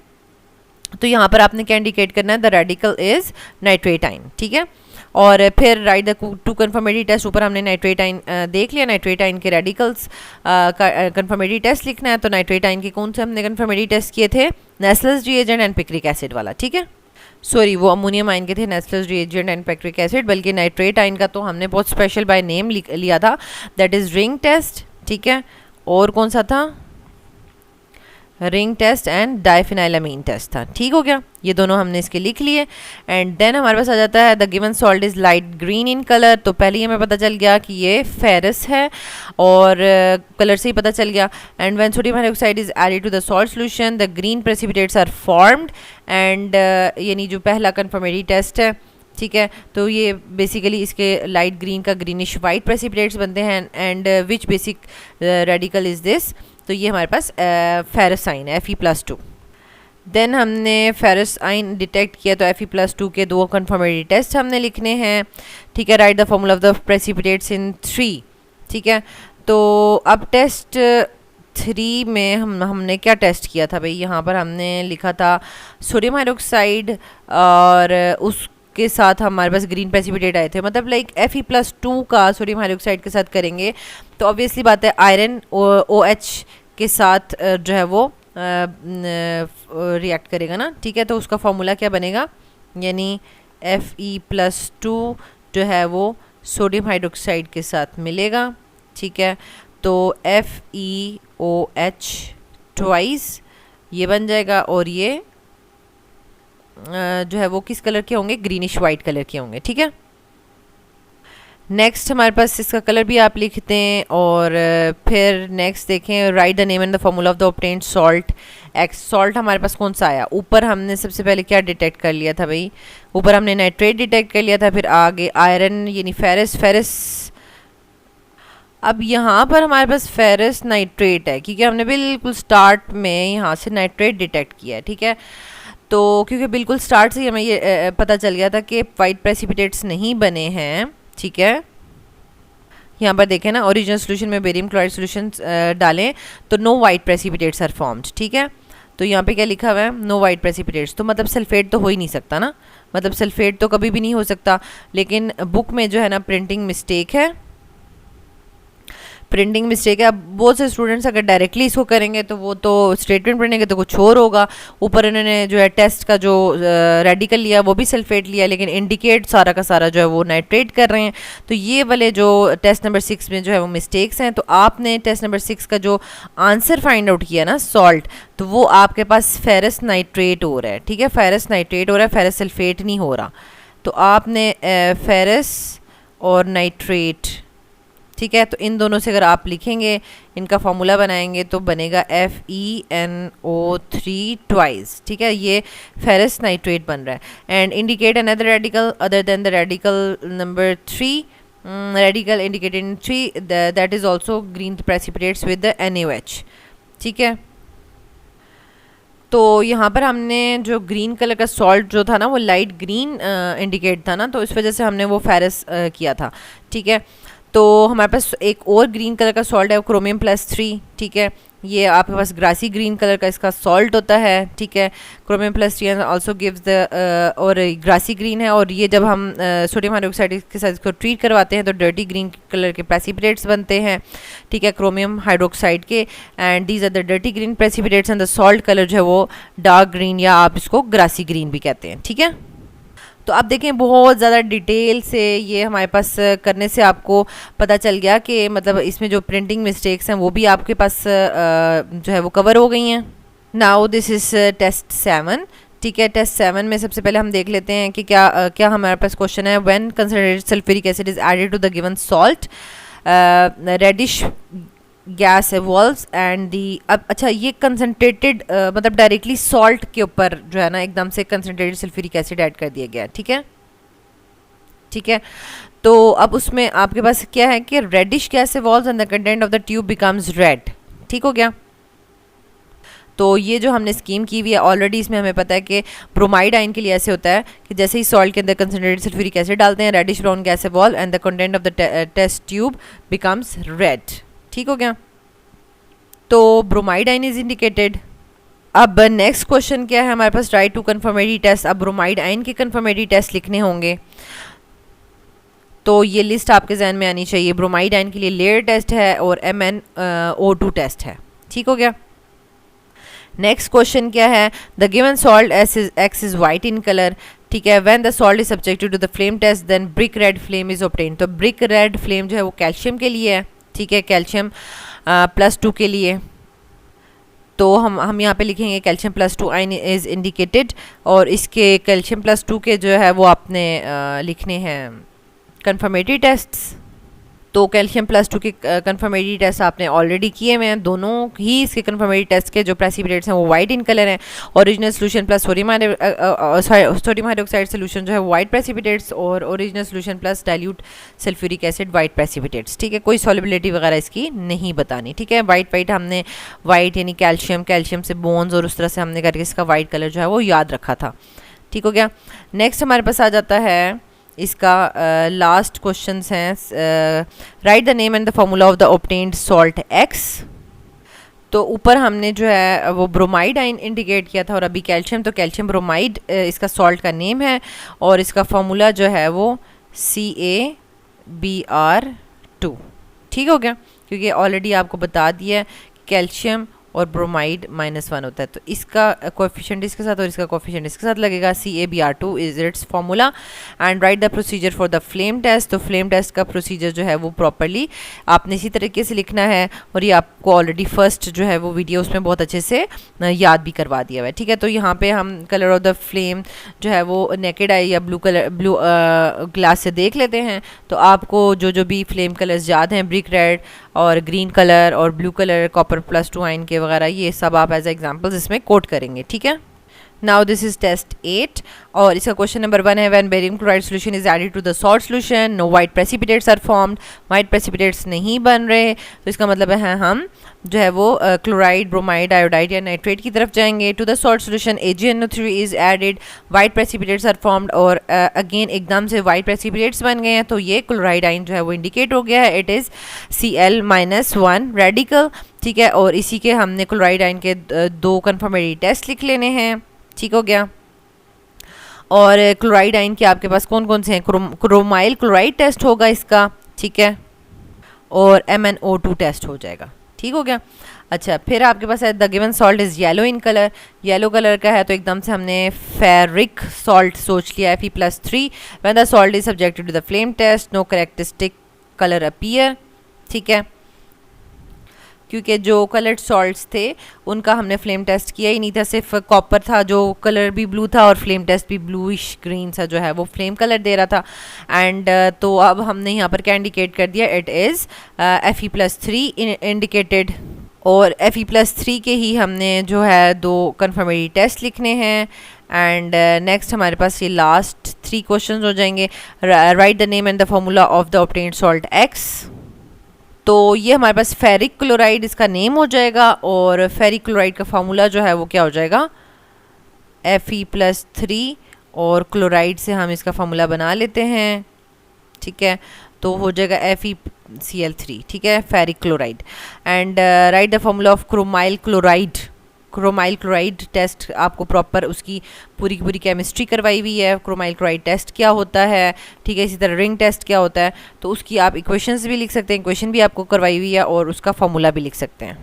तो यहाँ पर आपने क्या इंडिकेट करना है? The radical is nitrate ion, ठीक है। और फिर write the two confirmatory test, ऊपर हमने नाइट्रेट आयन देख लिया, नाइट्रेट आयन के रेडिकल्स का कन्फर्मेटरी टेस्ट लिखना है। तो नाइट्रेट आयन के कौन से हमने कन्फर्मेटरी टेस्ट किए थे? Nessler's reagent and picric acid वाला, ठीक है। सॉरी, वो अमोनियम आयन के थे, Nessler's reagent and picric acid. बल्कि नाइट्रेट आयन का तो हमने बहुत स्पेशल बाय नेम लिया था, दैट इज रिंग टेस्ट, ठीक है। और कौन सा था? रिंग टेस्ट एंड डाइफिनाइलामीन टेस्ट था, ठीक हो गया। ये दोनों हमने इसके लिख लिए। एंड देन हमारे पास आ जाता है the given salt is light green in colour. तो पहले ही हमें पता चल गया कि ये फेरस है, और कलर से ही पता चल गया। And when sodium hydroxide is added to the salt solution the green precipitates are formed. And यानी जो पहला कन्फर्मेटरी टेस्ट है, ठीक है, तो ये बेसिकली इसके लाइट ग्रीन का ग्रीनिश वाइट प्रेसिपिटेट्स बनते हैं। And which basic radical is this? तो ये हमारे पास फेरस आइन है, Fe+2। देन हमने फेरस आइन डिटेक्ट किया, तो Fe+2 के दो कन्फर्मेटरी टेस्ट हमने लिखने हैं, ठीक है। Write the formula of the precipitates in 3, ठीक है। तो अब टेस्ट 3 में हमने क्या टेस्ट किया था भाई? यहाँ पर हमने लिखा था सोडियम हाइड्रोक्साइड, और उस के साथ हमारे पास ग्रीन प्रेसिपिटेट आए थे, मतलब लाइक Fe+2 का सोडियम हाइड्रोक्साइड के साथ करेंगे तो ऑब्वियसली बात है आयरन OH के साथ जो है वो रिएक्ट करेगा ना, ठीक है। तो उसका फॉर्मूला क्या बनेगा? यानी Fe+2 जो है वो सोडियम हाइड्रोक्साइड के साथ मिलेगा, ठीक है। तो FeOH ट्वाइस ये बन जाएगा, और ये जो है वो किस कलर के होंगे? ग्रीनिश वाइट कलर के होंगे, ठीक है। नेक्स्ट हमारे पास इसका कलर भी आप लिखते हैं। और फिर नेक्स्ट देखें, right the name and the formula of the obtained salt x. Salt हमारे पास कौन सा आया? ऊपर हमने सबसे पहले क्या डिटेक्ट कर लिया था भाई? ऊपर हमने नाइट्रेट डिटेक्ट कर लिया था, फिर आगे आयरन यानी फेरस। अब यहाँ पर हमारे पास फेरस नाइट्रेट है, क्योंकि हमने बिल्कुल स्टार्ट में यहाँ से नाइट्रेट डिटेक्ट किया है, ठीक है। तो क्योंकि बिल्कुल स्टार्ट से ही हमें ये पता चल गया था कि वाइट प्रेसिपिटेट्स नहीं बने हैं, ठीक है। यहाँ पर देखें ना, ओरिजिनल सोल्यूशन में बेरियम क्लोराइड सोल्यूशन डालें तो no white precipitates are formed, ठीक है। तो यहाँ पे क्या लिखा हुआ है? No white precipitates. तो मतलब सल्फेट तो हो ही नहीं सकता ना, मतलब सल्फेट तो कभी भी नहीं हो सकता। लेकिन बुक में जो है ना प्रिंटिंग मिस्टेक है, प्रिंटिंग मिस्टेक है। अब बहुत से स्टूडेंट्स अगर डायरेक्टली इसको करेंगे तो वो तो स्टेटमेंट पढ़ेंगे तो कुछ और होगा। ऊपर इन्होंने जो है टेस्ट का जो रेडिकल लिया वो भी सल्फेट लिया, लेकिन इंडिकेट सारा का सारा जो है वो नाइट्रेट कर रहे हैं। तो ये वाले जो टेस्ट नंबर 6 में जो है वो मिस्टेक्स हैं। तो आपने टेस्ट नंबर 6 का जो आंसर फाइंड आउट किया ना सॉल्ट, तो वो आपके पास फेरस नाइट्रेट हो रहा है, ठीक है। फेरस नाइट्रेट हो रहा है, फेरस सल्फेट नहीं हो रहा। तो आपने फेरस और नाइट्रेट, ठीक है, तो इन दोनों से अगर आप लिखेंगे, इनका फॉर्मूला बनाएंगे तो बनेगा FeNO3 ट्वाइस, ठीक है। ये फेरस नाइट्रेट बन रहा है। And indicate another radical other than the radical number 3, radical indicated in 3 that is also green precipitates with the NaOH, ठीक है। तो यहाँ पर हमने जो ग्रीन कलर का सॉल्ट जो था ना वो लाइट ग्रीन इंडिकेट था ना, तो इस वजह से हमने वो फेरस किया था, ठीक है। तो हमारे पास एक और ग्रीन कलर का सॉल्ट है, क्रोमियम प्लस 3, ठीक है। ये आपके पास ग्रासी ग्रीन कलर का इसका सॉल्ट होता है, ठीक है। Chromium plus 3 also gives the, और ग्रासी ग्रीन है, और ये जब हम सोडियम हाइड्रोक्साइड के साथ इसको ट्रीट करवाते हैं तो डर्टी ग्रीन कलर के प्रेसिपिटेट्स बनते हैं, ठीक है, क्रोमियम हाइड्रोक्साइड के। And these are the dirty green precipitates and the salt colour जो है वो डार्क ग्रीन, या आप इसको ग्रासी ग्रीन भी कहते हैं, ठीक है। तो आप देखें बहुत ज़्यादा डिटेल से ये हमारे पास करने से आपको पता चल गया कि मतलब इसमें जो प्रिंटिंग मिस्टेक्स हैं वो भी आपके पास जो है वो कवर हो गई हैं। नाउ दिस इज़ टेस्ट 7, ठीक है। टेस्ट 7 में सबसे पहले हम देख लेते हैं कि क्या हमारे पास क्वेश्चन है। When concentrated sulphuric acid is added to the given salt, reddish gas evolves and the. अब अच्छा, ये कंसनट्रेटेड मतलब डायरेक्टली सॉल्ट के ऊपर जो है ना एकदम से कंसनट्रेटेड सल्फ्यूरिक एसिड ऐड कर दिया गया, ठीक है, ठीक है। तो अब उसमें आपके पास क्या है कि reddish gas evolves and the content of the tube becomes red, ठीक हो गया। तो ये जो हमने स्कीम की हुई है ऑलरेडी, इसमें हमें पता है कि ब्रोमाइड आयन के लिए ऐसे होता है कि जैसे ही सॉल्ट के अंदर कंसनट्रेटेड सल्फ्यूरिक एसिड डालते हैं, reddish brown gas evolve and the content of the test tube becomes red, ठीक हो गया। तो ब्रोमाइड आयन इज इंडिकेटेड। अब नेक्स्ट क्वेश्चन क्या है हमारे पास, राइट टू कन्फर्मेटरी टेस्ट। अब ब्रोमाइड आयन के कन्फर्मेटरी टेस्ट लिखने होंगे, तो ये लिस्ट आपके जहन में आनी चाहिए। ब्रोमाइड आयन के लिए लेयर टेस्ट है और MnO2 टेस्ट है, ठीक हो गया। नेक्स्ट क्वेश्चन क्या है, the given salt X is white in colour, ठीक है। When the salt is subjected to the flame test then brick red flame is obtained. तो ब्रिक रेड फ्लेम जो है वो कैल्शियम के लिए है, ठीक है, कैल्शियम +2 के लिए। तो हम यहाँ पे लिखेंगे कैल्शियम +2 आयन इज इंडिकेटेड, और इसके कैल्शियम +2 के जो है वो आपने लिखने हैं कन्फर्मेटरी टेस्ट्स। तो कैल्शियम +2 के कन्फर्मेटरी टेस्ट आपने ऑलरेडी किए हुए हैं। दोनों ही इसके कन्फर्मेटरी टेस्ट के जो प्रेसिपिटेट्स हैं वो वाइट इन कलर हैं। Original solution plus sodium hydroxide solution जो है वो वाइट प्रेसिपिटेट्स, और original solution plus dilute sulphuric acid white precipitates, ठीक है। कोई सॉल्युबिलिटी वगैरह इसकी नहीं बतानी, ठीक है। वाइट हमने वाइट यानी कैल्शियम से बोन्स और उस तरह से हमने करके इसका वाइट कलर जो है वो याद रखा था, ठीक हो गया। नेक्स्ट हमारे पास आ जाता है इसका लास्ट क्वेश्चंस हैं, write the name and the formula of the obtained salt X। तो ऊपर हमने जो है वो ब्रोमाइड आयन इंडिकेट किया था, और अभी कैल्शियम, तो कैल्शियम ब्रोमाइड इसका सॉल्ट का नेम है, और इसका फार्मूला जो है वो CaBr2, ठीक हो गया। क्योंकि ऑलरेडी आपको बता दिया है कैल्शियम और ब्रोमाइड -1 होता है, तो इसका कोएफिशिएंट इसके साथ और इसका कोएफिशिएंट इसके साथ लगेगा। CaBr2 is its formula. And write the procedure for the flame test. तो फ्लेम टेस्ट का प्रोसीजर जो है वो प्रॉपर्ली आपने इसी तरीके से लिखना है, और ये आपको ऑलरेडी फर्स्ट जो है वो वीडियो उसमें बहुत अच्छे से याद भी करवा दिया हुआ है, ठीक है। तो यहाँ पे हम कलर ऑफ द फ्लेम जो है वो नेकेड आई या ब्लू ग्लास से देख लेते हैं। तो आपको जो भी फ्लेम कलर्स याद हैं, ब्रिक रेड और ग्रीन कलर और ब्लू कलर, कॉपर +2 आयन के वगैरह, ये सब आप एज एग्जांपल्स इसमें कोट करेंगे, ठीक है। नाउ दिस इज टेस्ट 8, और इसका क्वेश्चन नंबर 1 है, when barium chloride solution is added to the salt solution no white precipitates are formed. White precipitates नहीं बन रहे, तो इसका मतलब है हम जो है वो क्लोराइड, ब्रोमाइड, आयोडाइड या नाइट्रेट की तरफ जाएंगे। To the salt solution AgNO3 is added, white precipitates are formed, और अगेन एकदम से वाइट प्रेसिपिटेट्स बन गए हैं, तो ये क्लोराइड आयन जो है वो इंडिकेट हो गया है, इट इज़ Cl-1 रेडिकल, ठीक है। और इसी के हमने क्लोराइड आयन के 2 कन्फर्मेटरी टेस्ट लिख लेने हैं, ठीक हो गया। और क्लोराइड आयन के आपके पास कौन कौन से हैं, क्रोमाइल क्लोराइड टेस्ट होगा इसका, ठीक है, और MnO2 टेस्ट हो जाएगा, ठीक हो गया। अच्छा, फिर आपके पास है the given salt is yellow in colour. Yellow colour का है, तो एकदम से हमने फेरिक सॉल्ट सोच लिया, Fe+3। When the salt is subjected to the flame test no characteristic colour appear, ठीक है। क्योंकि जो कलर्ड सॉल्ट्स थे उनका हमने फ्लेम टेस्ट किया ही नहीं था, सिर्फ कॉपर था जो कलर भी ब्लू था, और फ्लेम टेस्ट भी ब्लूइश ग्रीन सा जो है वो फ्लेम कलर दे रहा था। एंड तो अब हमने यहाँ पर क्या इंडिकेट कर दिया, इट इज़ Fe+3 इंडिकेटेड, और Fe+3 के ही हमने जो है 2 कन्फर्मेटरी टेस्ट लिखने हैं। एंड नेक्स्ट हमारे पास ये लास्ट 3 क्वेश्चन हो जाएंगे, right the name and the formula of the obtained salt X। तो ये हमारे पास फेरिक क्लोराइड इसका नेम हो जाएगा, और फेरिक क्लोराइड का फार्मूला जो है वो क्या हो जाएगा, Fe+3, और क्लोराइड से हम इसका फार्मूला बना लेते हैं, ठीक है। तो हो जाएगा FeCl3, ठीक है, ferric chloride. And write the formula of chromyl chloride. Chromyl chloride test आपको प्रॉपर उसकी पूरी की पूरी केमिस्ट्री करवाई हुई है, क्रोमाइल क्लोराइड टेस्ट क्या होता है, ठीक है, इसी तरह रिंग टेस्ट क्या होता है, तो उसकी आप इक्वेशंस भी लिख सकते हैं, इक्वेशन भी आपको करवाई हुई है और उसका फॉर्मूला भी लिख सकते हैं।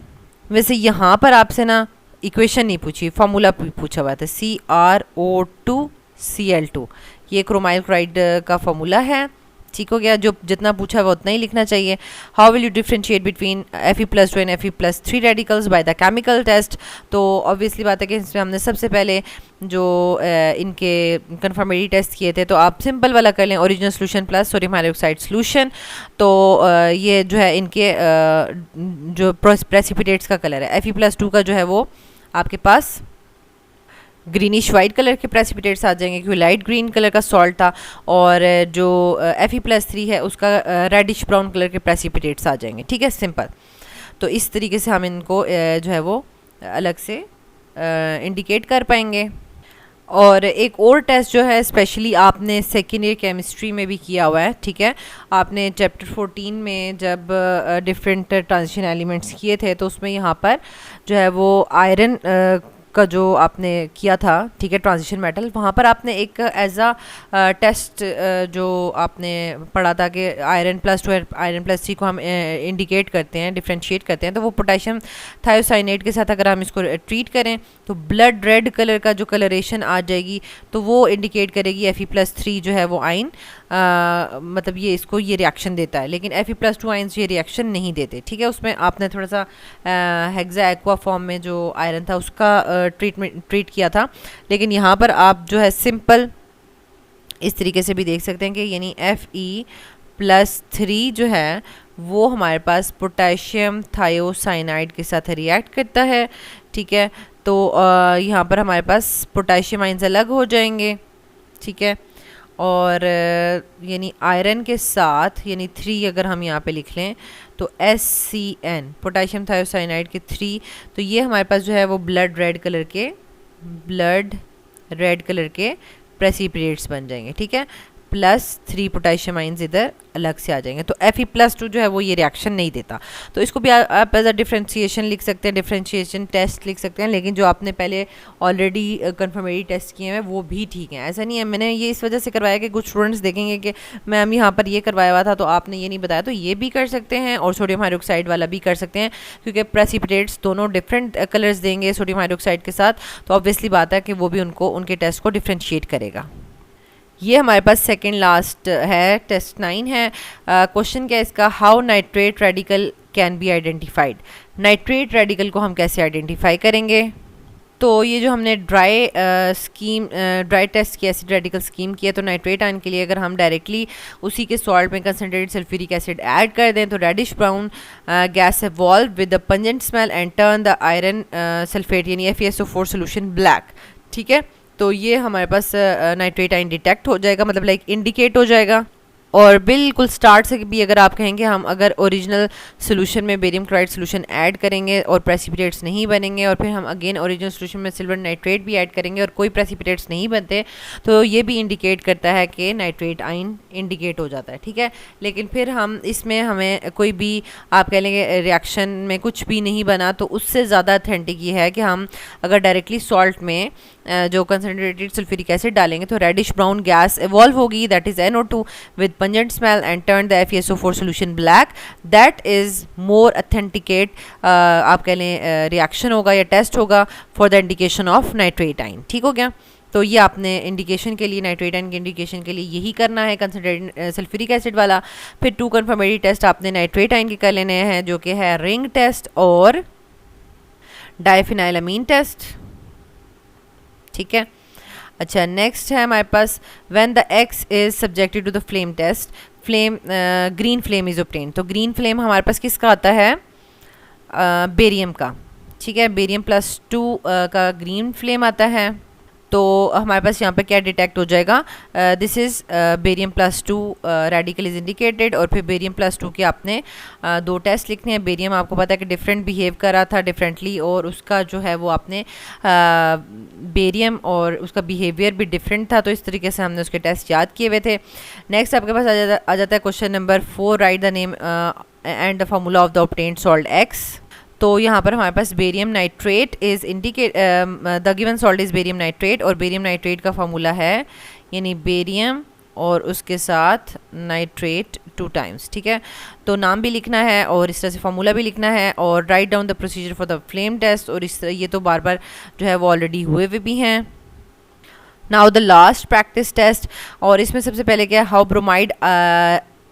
वैसे यहाँ पर आपसे ना इक्वेशन नहीं पूछी, फार्मूला पूछा हुआ था, CrO2Cl2, ये क्रोमाइल क्लोराइड का फार्मूला है, ठीक हो गया। जो जितना पूछा हुआ उतना ही लिखना चाहिए। How will you differentiate between Fe+2 and Fe+3 radicals by the chemical test. तो ऑब्वियसली बात है कि इसमें हमने सबसे पहले जो इनके कन्फर्मेटरी टेस्ट किए थे, तो आप सिंपल वाला कर लें, original solution plus sodium hydroxide solution. तो ये जो है इनके जो प्रेसिपिटेट्स का कलर है, Fe+2 का जो है वो आपके पास ग्रीनिश वाइट कलर के प्रेसिपिटेट्स आ जाएंगे क्योंकि लाइट ग्रीन कलर का सॉल्ट था, और जो Fe+3 है उसका रेडिश ब्राउन कलर के प्रेसिपिटेट्स आ जाएंगे, ठीक है, सिंपल। तो इस तरीके से हम इनको जो है वो अलग से इंडिकेट कर पाएंगे। और एक और टेस्ट जो है स्पेशली आपने सेकेंड ईयर केमिस्ट्री में भी किया हुआ है, ठीक है, आपने चैप्टर 14 में जब डिफरेंट ट्रांजिशन एलिमेंट्स किए थे, तो उसमें यहाँ पर जो है वो आयरन का जो आपने किया था, ठीक है, ट्रांजिशन मेटल, वहाँ पर आपने एक एज अ टेस्ट जो आपने पढ़ा था कि Iron+2 Iron+3 को हम इंडिकेट करते हैं, डिफ्रेंशिएट करते हैं, तो वो पोटेशियम थायोसाइनेट के साथ अगर हम इसको ट्रीट करें तो ब्लड रेड कलर का जो कलरेशन आ जाएगी, तो वो इंडिकेट करेगी Fe+3 जो है वो आयन, मतलब ये इसको ये रिएक्शन देता है, लेकिन Fe+2 आयन्स ये रिएक्शन नहीं देते, ठीक है। उसमें आपने थोड़ा सा हेक्सा एक्वा फॉर्म में जो आयरन था उसका ट्रीट किया था, लेकिन यहाँ पर आप जो है सिंपल इस तरीके से भी देख सकते हैं कि यानी Fe+3 जो है वो हमारे पास पोटेशियम थायोसाइनाइड के साथ रिएक्ट करता है, ठीक है। तो यहाँ पर हमारे पास पोटेशियम आयन्स अलग हो जाएंगे, ठीक है, और यानी आयरन के साथ यानी 3 अगर हम यहाँ पे लिख लें तो SCN पोटेशियम थायोसाइनाइड के 3, तो ये हमारे पास जो है वो ब्लड रेड कलर के प्रेसिपिटेट्स बन जाएंगे, ठीक है, +3 पोटेशियम आइंस इधर अलग से आ जाएंगे। तो Fe+2 जो है वो ये रिएक्शन नहीं देता, तो इसको भी आप एज अ डिफ्रेंशिएशन लिख सकते हैं, डिफ्रेंशिएशन टेस्ट लिख सकते हैं, लेकिन जो आपने पहले ऑलरेडी कन्फर्मेटरी टेस्ट किए हैं वो भी ठीक है। ऐसा नहीं है, मैंने ये इस वजह से करवाया कि कुछ स्टूडेंट्स देखेंगे कि मैम यहाँ पर ये करवाया हुआ था तो आपने ये नहीं बताया, तो ये भी कर सकते हैं और सोडियम हाइड्रोक्साइड वाला भी कर सकते हैं, क्योंकि प्रेसिपिटेट्स दोनों डिफरेंट कलर्स देंगे सोडियम हाइड्रोक्साइड के साथ, तो ऑब्वियसली बात है कि वो भी उनको उनके टेस्ट को डिफ्रेंशिएट करेगा। ये हमारे पास सेकंड लास्ट है, टेस्ट 9 है। क्वेश्चन क्या है इसका, how nitrate radical can be identified. Nitrate radical को हम कैसे आइडेंटिफाई करेंगे। तो ये जो हमने ड्राई टेस्ट की एसिड रेडिकल स्कीम की है, तो नाइट्रेट आयन के लिए अगर हम डायरेक्टली उसी के सॉल्ट में कंसनट्रेटेड सल्फ्यूरिक एसिड ऐड कर दें तो reddish brown gas evolve with the pungent smell and turn the iron sulphate यानी FeSO4 सोल्यूशन ब्लैक, ठीक है। तो ये हमारे पास नाइट्रेट आयन डिटेक्ट हो जाएगा, मतलब लाइक इंडिकेट हो जाएगा। और बिल्कुल स्टार्ट से भी अगर आप कहेंगे हम अगर ओरिजिनल सोल्यूशन में बेरियम क्लोराइड सोल्यूशन ऐड करेंगे और प्रेसिपिटेट्स नहीं बनेंगे, और फिर हम अगेन ओरिजिनल सोल्यूशन में सिल्वर नाइट्रेट भी ऐड करेंगे और कोई प्रेसिपिटेट्स नहीं बनते, तो ये भी इंडिकेट करता है कि नाइट्रेट आयन इंडिकेट हो जाता है, ठीक है। लेकिन फिर हम इसमें हमें कोई भी आप कह लेंगे रिएक्शन में कुछ भी नहीं बना, तो उससे ज़्यादा अथेंटिक ये है कि हम अगर डायरेक्टली सॉल्ट में जो कंसनट्रेटेड सल्फ्यूरिक एसिड डालेंगे तो रेडिश ब्राउन गैस इवॉल्व होगी, that is NO2 with pungent smell and turn the FeSO4 solution black, that is more authenticate आप कह लें रिएक्शन होगा या टेस्ट होगा for the indication of nitrate ion, ठीक हो गया। तो ये आपने इंडिकेशन के लिए नाइट्रेट आयन के इंडिकेशन के लिए यही करना है कंसनट्रेटेड सल्फ्यूरिक एसिड वाला। फिर 2 कन्फर्मेटरी टेस्ट आपने नाइट्रेट आयन के कर लेने हैं, जो कि है रिंग टेस्ट और डाइफिनाइलामीन टेस्ट, ठीक है। अच्छा, नेक्स्ट है हमारे पास when the X is subjected to the flame test, green flame is obtained. तो ग्रीन फ्लेम हमारे पास किसका आता है, बेरियम का, ठीक है, बेरियम +2 का ग्रीन फ्लेम आता है। तो हमारे पास यहाँ पे क्या डिटेक्ट हो जाएगा, this is barium +2 radical is indicated, और फिर बेरियम +2 के आपने दो टेस्ट लिखने हैं। बेरियम आपको पता है कि डिफरेंट बिहेव कर रहा था डिफरेंटली, और उसका जो है वो आपने बेरियम और उसका बिहेवियर भी डिफरेंट था, तो इस तरीके से हमने उसके टेस्ट याद किए हुए थे। नेक्स्ट आपके पास आ जाता है question number 4, write the name and the formula of the obtained salt X। तो यहाँ पर हमारे पास barium nitrate is indicate, the given salt is barium nitrate, और बेरियम नाइट्रेट का फार्मूला है यानी बेरियम और उसके साथ नाइट्रेट 2 टाइम्स, ठीक है। तो नाम भी लिखना है और इस तरह से फार्मूला भी लिखना है, और write down the procedure for the flame test, और इस तरह ये तो बार बार जो है वो ऑलरेडी हुए हुए भी हैं। Now the last practice test, और इसमें सबसे पहले क्या है, how bromide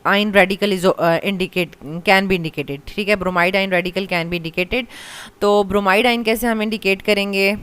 ion radical is indicate can be indicated, ठीक है। Bromide ion radical can be indicated, तो ब्रोमाइड आयन कैसे हम इंडिकेट करेंगे,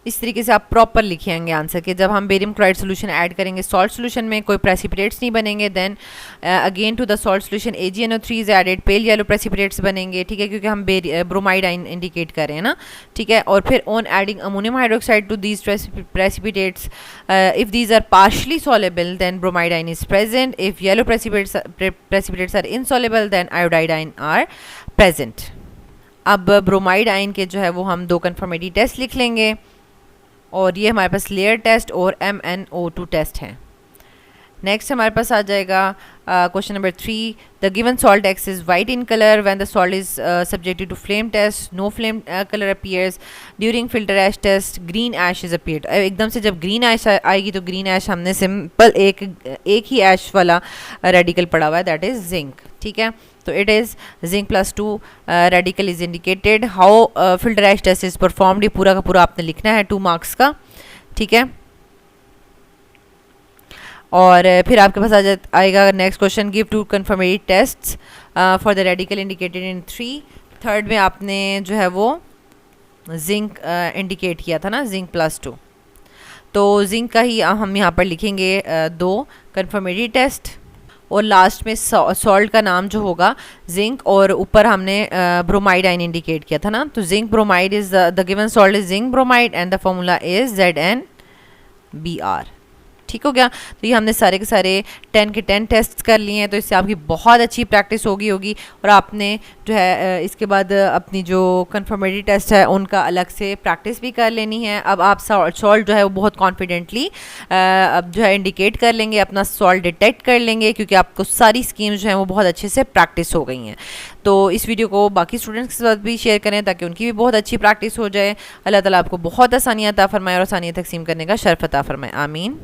इस तरीके से आप प्रॉपर लिखेंगे आंसर के, जब हम बेरियम क्लोराइड सोल्यूशन ऐड करेंगे सॉल्ट सोल्यूशन में, कोई प्रेसिपिटेट्स नहीं बनेंगे, then again to the salt solution AgNO3 is added, pale yellow precipitates बनेंगे, ठीक है, क्योंकि हम ब्रोमाइड आयन इंडिकेट कर रहे हैं ना, ठीक है। और फिर on adding ammonium hydroxide to these precipitates, if these are partially soluble then bromide ion is present, if yellow precipitates are insoluble then iodide ion are present. अब ब्रोमाइड आयन के जो है वो हम 2 कन्फर्मेटरी टेस्ट लिख लेंगे, और ये हमारे पास लेयर टेस्ट और MnO2 टेस्ट हैं। नेक्स्ट हमारे पास आ जाएगा question number 3, the given salt X is white in colour, when the salt is subjected to flame test no flame colour appears, during filter ash test green ash is appeared. एकदम से जब green ऐश आएगी तो green ऐश हमने simple एक ही ऐश वाला radical पढ़ा हुआ है, दैट इज जिंक, ठीक है। तो it is zinc +2 radical is indicated, how filter ash test is performed, ये पूरा का पूरा आपने लिखना है 2 मार्क्स का, ठीक है। और फिर आपके पास आएगा next question, give 2 confirmatory tests for the radical indicated in 3। Third में आपने जो है वो जिंक इंडिकेट किया था ना, जिंक +2, तो जिंक का ही हम यहाँ पर लिखेंगे 2 कन्फर्मेटरी टेस्ट, और लास्ट में सॉल्ट का नाम जो होगा जिंक, और ऊपर हमने ब्रोमाइड आयन इंडिकेट किया था ना, तो zinc bromide is the given salt is zinc bromide and the formula is ZnBr, ठीक हो गया। तो ये हमने सारे के सारे 10 के 10 टेस्ट कर लिए हैं, तो इससे आपकी बहुत अच्छी प्रैक्टिस होगी और आपने जो है इसके बाद अपनी जो कन्फर्मेटरी टेस्ट है उनका अलग से प्रैक्टिस भी कर लेनी है। अब आप सॉल्ट जो है वो बहुत कॉन्फिडेंटली अब जो है इंडिकेट कर लेंगे, अपना सॉल्ट डिटेक्ट कर लेंगे, क्योंकि आपको सारी स्कीम्स जो हैं वो बहुत अच्छे से प्रैक्टिस हो गई हैं। तो इस वीडियो को बाकी स्टूडेंट्स के साथ भी शेयर करें ताकि उनकी भी बहुत अच्छी प्रैक्टिस हो जाए। अल्लाह ताला आपको बहुत आसानियाँ अता फरमाए और आसानियाँ तकसीम करने का शर्फ अता फरमाए, आमीन।